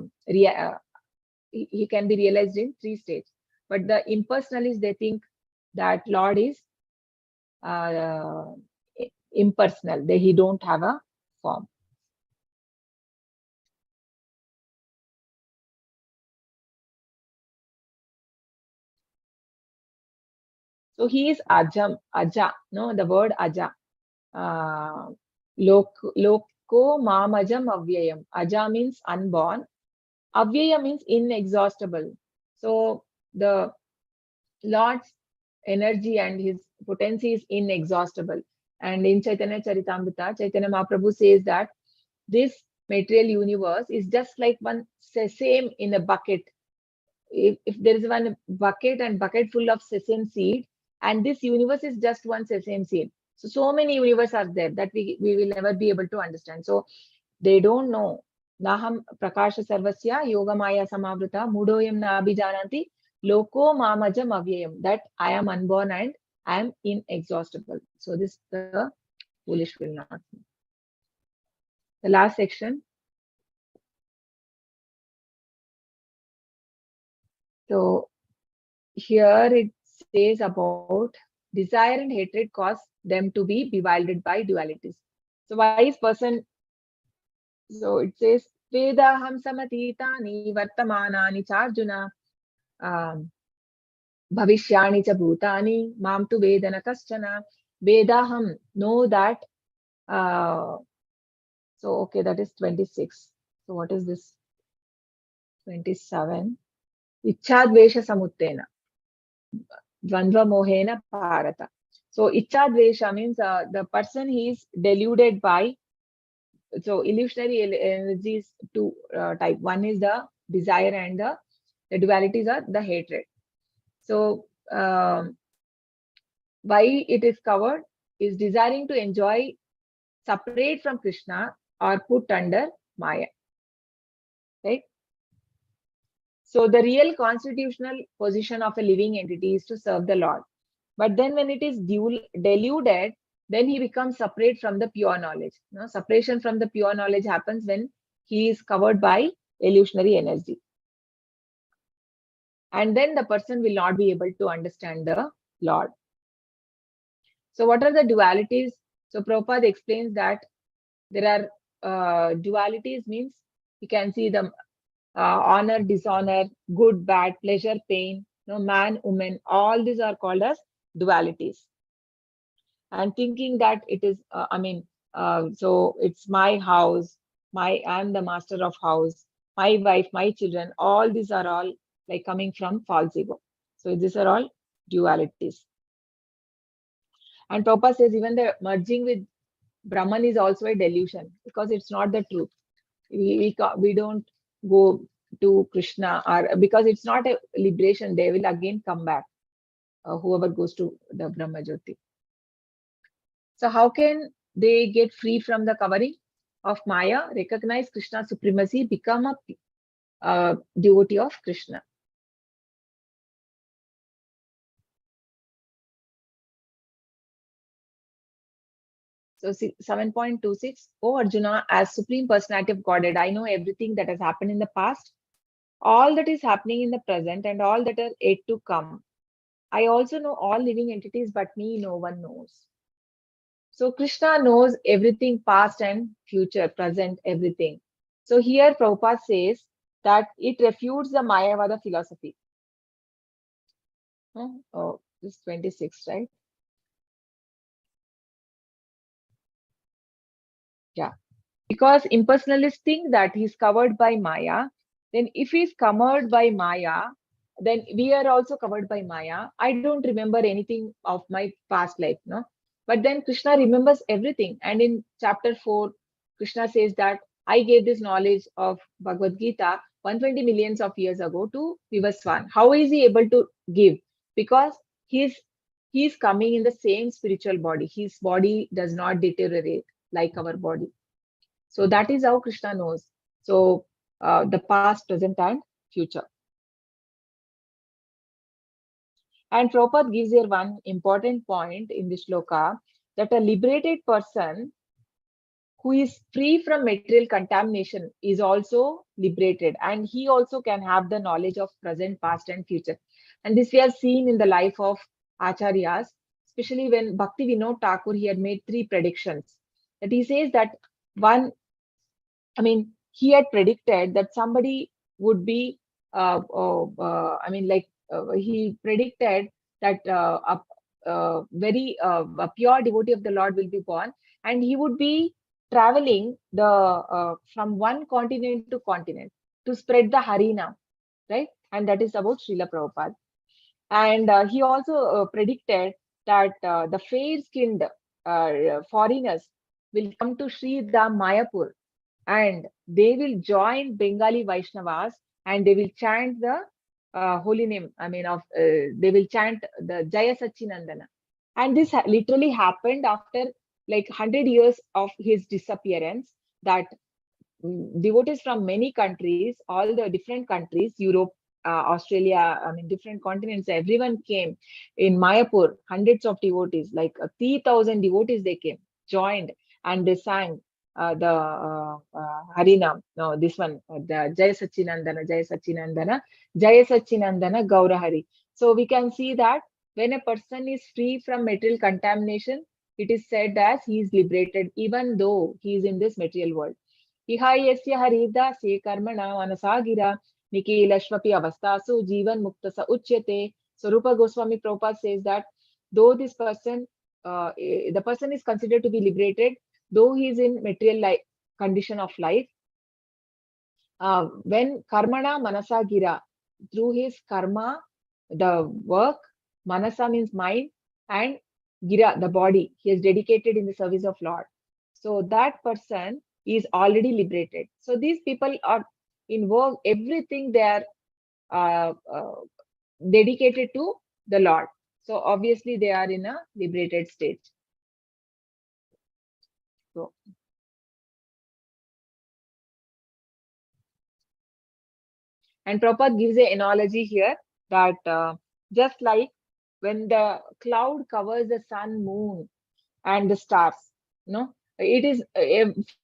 he can be realized in three states. But the impersonalists, they think that Lord is uh, impersonal. He don't have a form. So he is Aja. No, the word Aja. Uh, Loko Mamajam Avyayam. Aja means unborn. Avyaya means inexhaustible. So the Lord's energy and his potency is inexhaustible. And in Chaitanya Charitamrita, Chaitanya Mahaprabhu says that this material universe is just like one sesame in a bucket. If there is one bucket and bucket full of sesame seed, and this universe is just one sesame seed. So many universes are there that we will never be able to understand. So they don't know Naham prakasha sarvasya yogamaya samavruta mudoyam na abhijananti loko mamajam avyayam. That I am unborn and I am inexhaustible. So this the foolish will not know. The last section. So here it says about desire and hatred cause them to be bewildered by dualities. So wise person, so it says Vedaham samatitani vartamanani charjuna bhavishyani cha bhutani mam tu vedana kaschana. Vedaham, know that. So okay, that is 26. So what is this? 27. Ichchadvesha samuttena dvandva mohena parata. So ichchadvesha means the person he is deluded by. So illusionary energies two type. One is the desire and the dualities are the hatred. So why it is covered is desiring to enjoy separate from Krishna or put under Maya. Right? So the real constitutional position of a living entity is to serve the Lord. But then when it is deluded, then he becomes separate from the pure knowledge. No? Separation from the pure knowledge happens when he is covered by illusionary energy. And then the person will not be able to understand the Lord. So what are the dualities? So Prabhupada explains that there are dualities means you can see them honor, dishonor, good, bad, pleasure, pain, man, woman, all these are called as dualities. And thinking that it is, so it's my house, I'm the master of house, my wife, my children, all these are all like coming from false ego. So these are all dualities. And Prabhupada says even the merging with Brahman is also a delusion because it's not the truth. We don't go to Krishna or because it's not a liberation, they will again come back, whoever goes to the Brahma Jyoti. So how can they get free from the covering of Maya, recognize Krishna's supremacy, become a devotee of Krishna? So 7.26, O Arjuna, as Supreme Personality of Godhead, I know everything that has happened in the past, all that is happening in the present, and all that are yet to come. I also know all living entities, but me no one knows. So Krishna knows everything past and future, present, everything. So here Prabhupada says that it refutes the Mayavada philosophy. Oh, this is 26, right? Yeah. Because impersonalists think that he's covered by Maya. Then if he's covered by Maya, then we are also covered by Maya. I don't remember anything of my past life, no? But then Krishna remembers everything. And in chapter 4, Krishna says that I gave this knowledge of Bhagavad Gita 120 millions of years ago to Vivaswan. How is he able to give? Because he's coming in the same spiritual body. His body does not deteriorate like our body. So that is how Krishna knows. So the past, present, and future. And Prabhupada gives here one important point in this shloka, that a liberated person who is free from material contamination is also liberated, and he also can have the knowledge of present, past, and future. And this we have seen in the life of Acharyas, especially when Bhakti Vinod Thakur, he had made 3 predictions. That he says that one, he had predicted that somebody would be, he predicted that a pure devotee of the Lord will be born, and he would be traveling from one continent to continent to spread the Harinam, right? And that is about Srila Prabhupada. And he also predicted that the fair-skinned foreigners will come to Sri Dham Mayapur, and they will join Bengali Vaishnavas, and they will chant the holy name. They will chant the Jaya Satchinandana. And this literally happened after like 100 years of his disappearance, that devotees from many countries, all the different countries, Europe, Australia, I mean, different continents, everyone came in Mayapur, hundreds of devotees, like 3,000 devotees, they came, joined, and they sang the Harinam. No, this one, the Jaya Sachinandana, Jaya Sachinandana, Jaya Sachinandana, Gaura Hari. So we can see that when a person is free from material contamination, it is said as he is liberated, even though he is in this material world. Ihayasya haridasya karmana manasagira nikilashvapi avastasu jivan muktasa uchyate. So Rupa Goswami Prabhupada says that though this person, the person is considered to be liberated, though he is in material life, condition of life, when karmana manasagira, through his karma, the work, manasa means mind, and gira, the body, he is dedicated in the service of Lord. So that person is already liberated. So these people are in work, everything they are dedicated to the Lord. So obviously they are in a liberated state. So, and Prabhupada gives an analogy here that just like when the cloud covers the sun, moon, and the stars, no, it is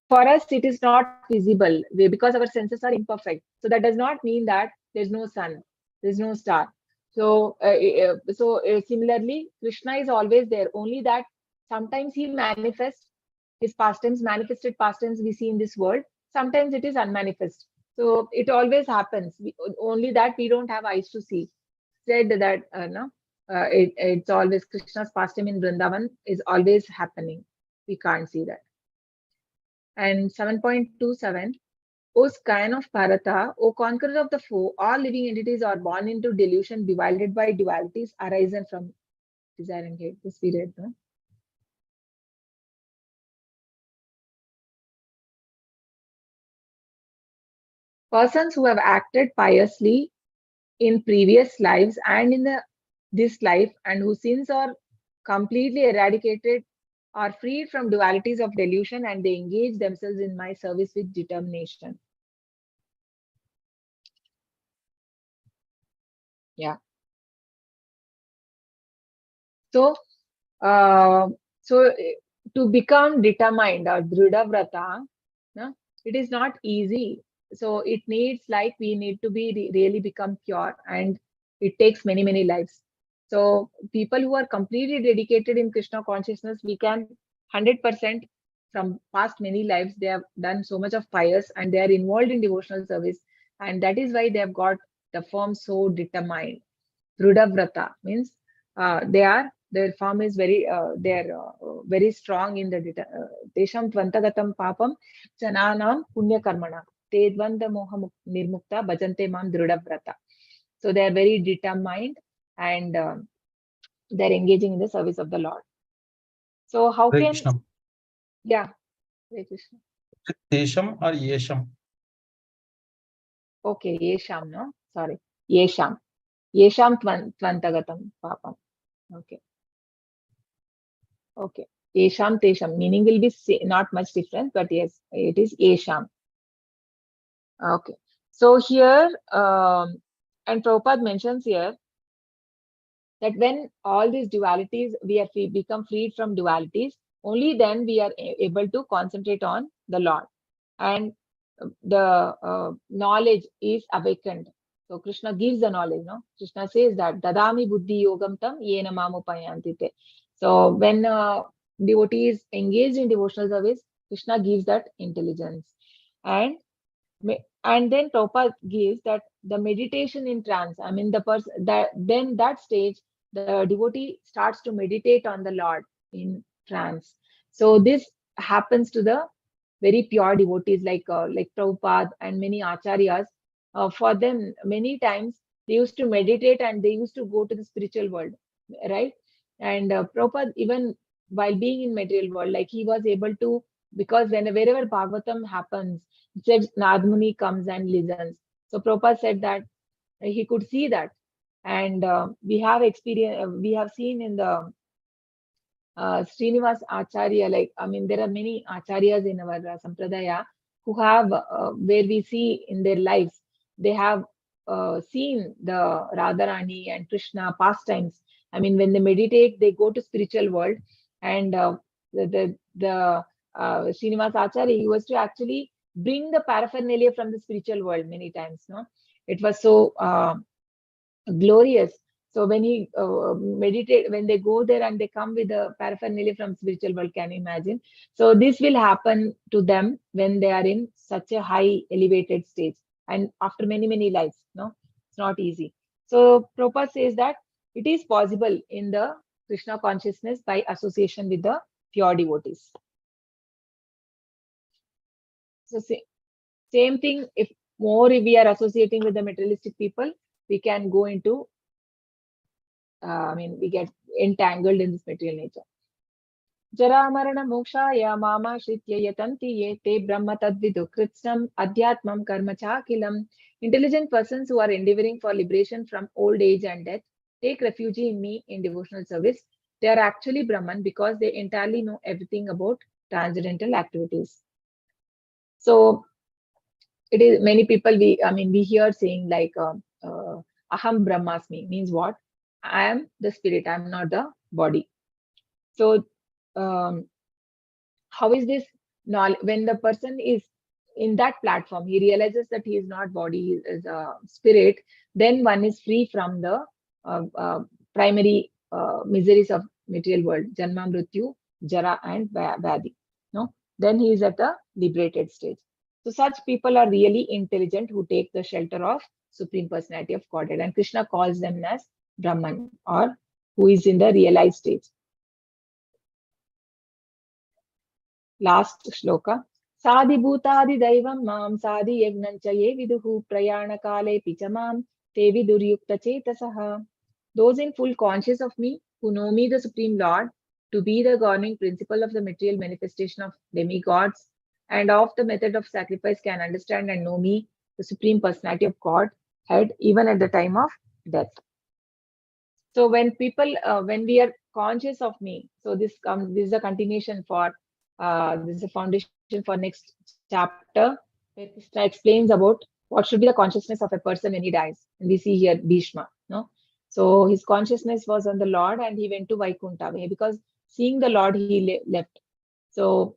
for us it is not visible because our senses are imperfect. So that does not mean that there's no sun, there's no star. So similarly, Krishna is always there, only that sometimes he manifests his pastimes, manifested pastimes we see in this world, sometimes it is unmanifest. So it always happens, only that we don't have eyes to see. Said that no, it's always Krishna's pastime in Vrindavan is always happening. We can't see that. And 7.27, O scion of Bharata, O conqueror of the foe, all living entities are born into delusion, bewildered by dualities arisen from desire and hate. This we read, no? Persons who have acted piously in previous lives and in this life, and whose sins are completely eradicated, are freed from dualities of delusion, and they engage themselves in my service with determination. Yeah. So, to become determined or Dhrida no, it is not easy. So it needs, like, we need to be really become pure, and it takes many, many lives. So people who are completely dedicated in Krishna consciousness, we can 100% from past many lives, they have done so much of pious and they are involved in devotional service. And that is why they have got the form so determined. Dhrida means their form is very very strong in the Desham Tvantagatam Papam Chananam Punya Karmana Tedvanda Moha Nirmukta Bhajante Mam Dhrida. So they are very determined, and they're engaging in the service of the Lord. So how Hare can, Krishna. yeah, Hare Krishna. Tesham or Yesham? Okay, Yesham, no? Sorry. Yesham. Yesham Tvantagatam Papam. Okay. Okay. Yesham Tesham. Meaning will be not much different, but yes, it is Yesham. Okay. So here, and Prabhupada mentions here that when all these dualities, we are become freed from dualities, only then we are able to concentrate on the Lord. And the knowledge is awakened. So Krishna gives the knowledge, no? Krishna says that Dadami Buddhi Yogam Tam Yena Mamupayantite. So when devotee is engaged in devotional service, Krishna gives that intelligence. And then Prabhupada gives that the meditation in trance, I mean, the person that then that stage, the devotee starts to meditate on the Lord in trance. So this happens to the very pure devotees like Prabhupada and many acharyas. For them, many times they used to meditate and they used to go to the spiritual world, right? And Prabhupada, even while being in material world, like he was able to, because wherever Bhagavatam happens, it says Nadmuni comes and listens. So Prabhupada said that he could see that, and we have experience. We have seen in the Srinivas Acharya, like, I mean, there are many Acharyas in our Sampradaya. who have, where we see in their lives, they have seen the Radharani and Krishna pastimes. I mean, when they meditate, they go to spiritual world, and the Srinivas Acharya, he was to actually bring the paraphernalia from the spiritual world many times. No, it was so glorious. So when he meditate, when they go there and they come with the paraphernalia from spiritual world, can you imagine? So this will happen to them when they are in such a high elevated stage, and after many lives. No, it's not easy. So Prabhupada says that it is possible in the Krishna consciousness by association with the pure devotees. So same thing, if we are associating with the materialistic people, we can go into, we get entangled in this material nature. Jara marana mokshaya mama shritya yatanti ye te brahma tadvidu kritsam adhyatmam karma chakilam. Intelligent persons who are endeavoring for liberation from old age and death take refuge in me in devotional service. They are actually Brahman because they entirely know everything about transcendental activities. So it is many people, we hear saying like aham brahmasmi means what? I am the spirit, I am not the body. So how is this knowledge? When the person is in that platform, he realizes that he is not body, he is a spirit, then one is free from the primary miseries of material world, janma, mrityu, jara and vyadhi. No, then he is at the liberated stage. So such people are really intelligent, who take the shelter of Supreme Personality of Godhead, and Krishna calls them as Brahman, or who is in the realized stage. Last shloka. Sadi bhutadi daivam mam sadi yagnancha ye viduhu prayana kale pichamam te viduryukta chetasaha. Those in full conscious of me, who know me the Supreme Lord to be the governing principle of the material manifestation of demigods and of the method of sacrifice, can understand and know me, the Supreme Personality of Godhead, even at the time of death. So when people, when we are conscious of me, so this is a continuation for, this is a foundation for next chapter, where Krishna explains about what should be the consciousness of a person when he dies. And we see here Bhishma, no? So his consciousness was on the Lord, and he went to Vaikuntha, because seeing the Lord, he left. So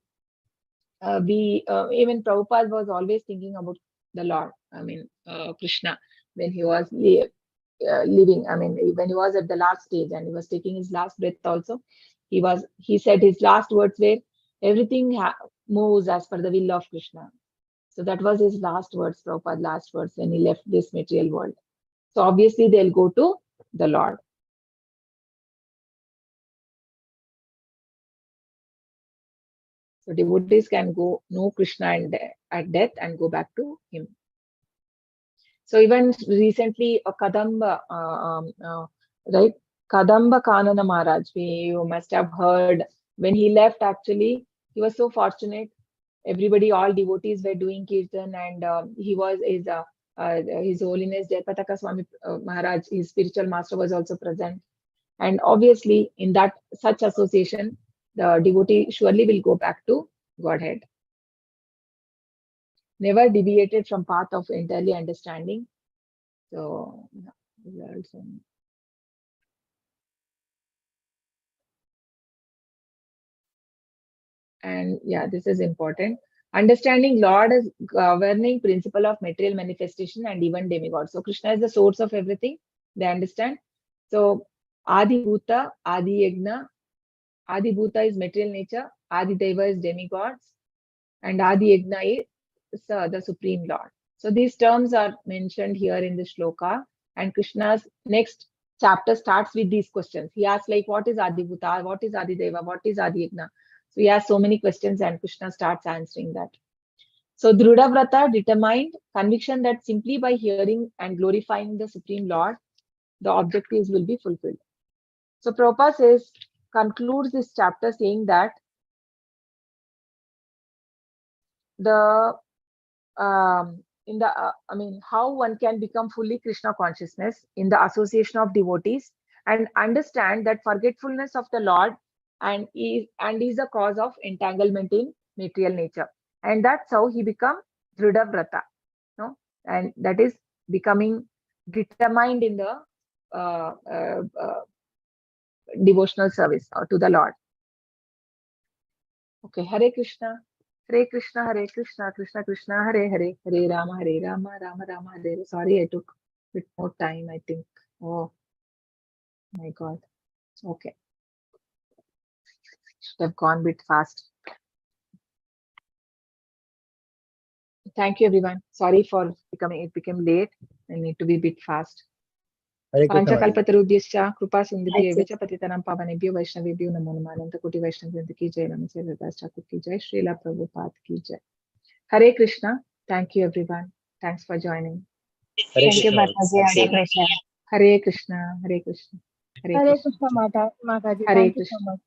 even Prabhupada was always thinking about the Lord, Krishna, when he was living, when he was at the last stage and he was taking his last breath also, he said his last words were, everything moves as per the will of Krishna. So that was his last words, Prabhupada last words when he left this material world. So obviously they'll go to the Lord. So devotees can go know Krishna at death and go back to him. So even recently, Kadamba, right? Kadamba Kanana Maharaj, you must have heard, when he left, actually, he was so fortunate. Everybody, all devotees were doing kirtan, and His Holiness Jayapataka Swami Maharaj, his spiritual master, was also present. And obviously, in that such association, the devotee surely will go back to Godhead. Never deviated from path of entirely understanding. So, and yeah, this is important. Understanding Lord as governing principle of material manifestation and even demigod. So Krishna is the source of everything. They understand. So Adi Bhuta, Adi Yagna. Adi Bhuta is material nature. Adi Deva is demigods. And Adi Yagna is the Supreme Lord. So these terms are mentioned here in the shloka. And Krishna's next chapter starts with these questions. He asks, like, what is Adi Bhuta? What is Adi Deva? What is Adi Yagna? So he has so many questions, and Krishna starts answering that. So Drudha Vrata, determined conviction that simply by hearing and glorifying the Supreme Lord, the objectives will be fulfilled. So Prabhupada concludes this chapter saying that how one can become fully Krishna consciousness in the association of devotees and understand that forgetfulness of the Lord and is the cause of entanglement in material nature. and that's how he become Dhrudavrata, no, and that is becoming determined in the devotional service or to the Lord. Okay, Hare Krishna, Hare Krishna, Hare Krishna, Krishna Krishna, Hare Hare, Hare Rama, Rama Rama, Hare Hare. Sorry, I took a bit more time, I think. Oh my God. Okay. Should have gone a bit fast. Thank you, everyone. Sorry for it became late. I need to be a bit fast. Hare Krishna. Panchakalpatarubhyascha कृपा सिन्धुभ्यैव च पतितानां पावनेभ्यो वैष्णवेभ्यो नमो नमः अनंत कोटि वैष्णव वृंद की जय नमः दास ठाकुर की जय श्रीला प्रभुपाद की जय Hare Krishna. Thank you, everyone. Thanks for joining. Hare Thank you, Krishna. Mataji. Thank you. Hare Krishna. Hare Krishna. Hare Krishna. Hare Hare Krishna. Krishna, Mataji. Hare Thank you so Krishna. much.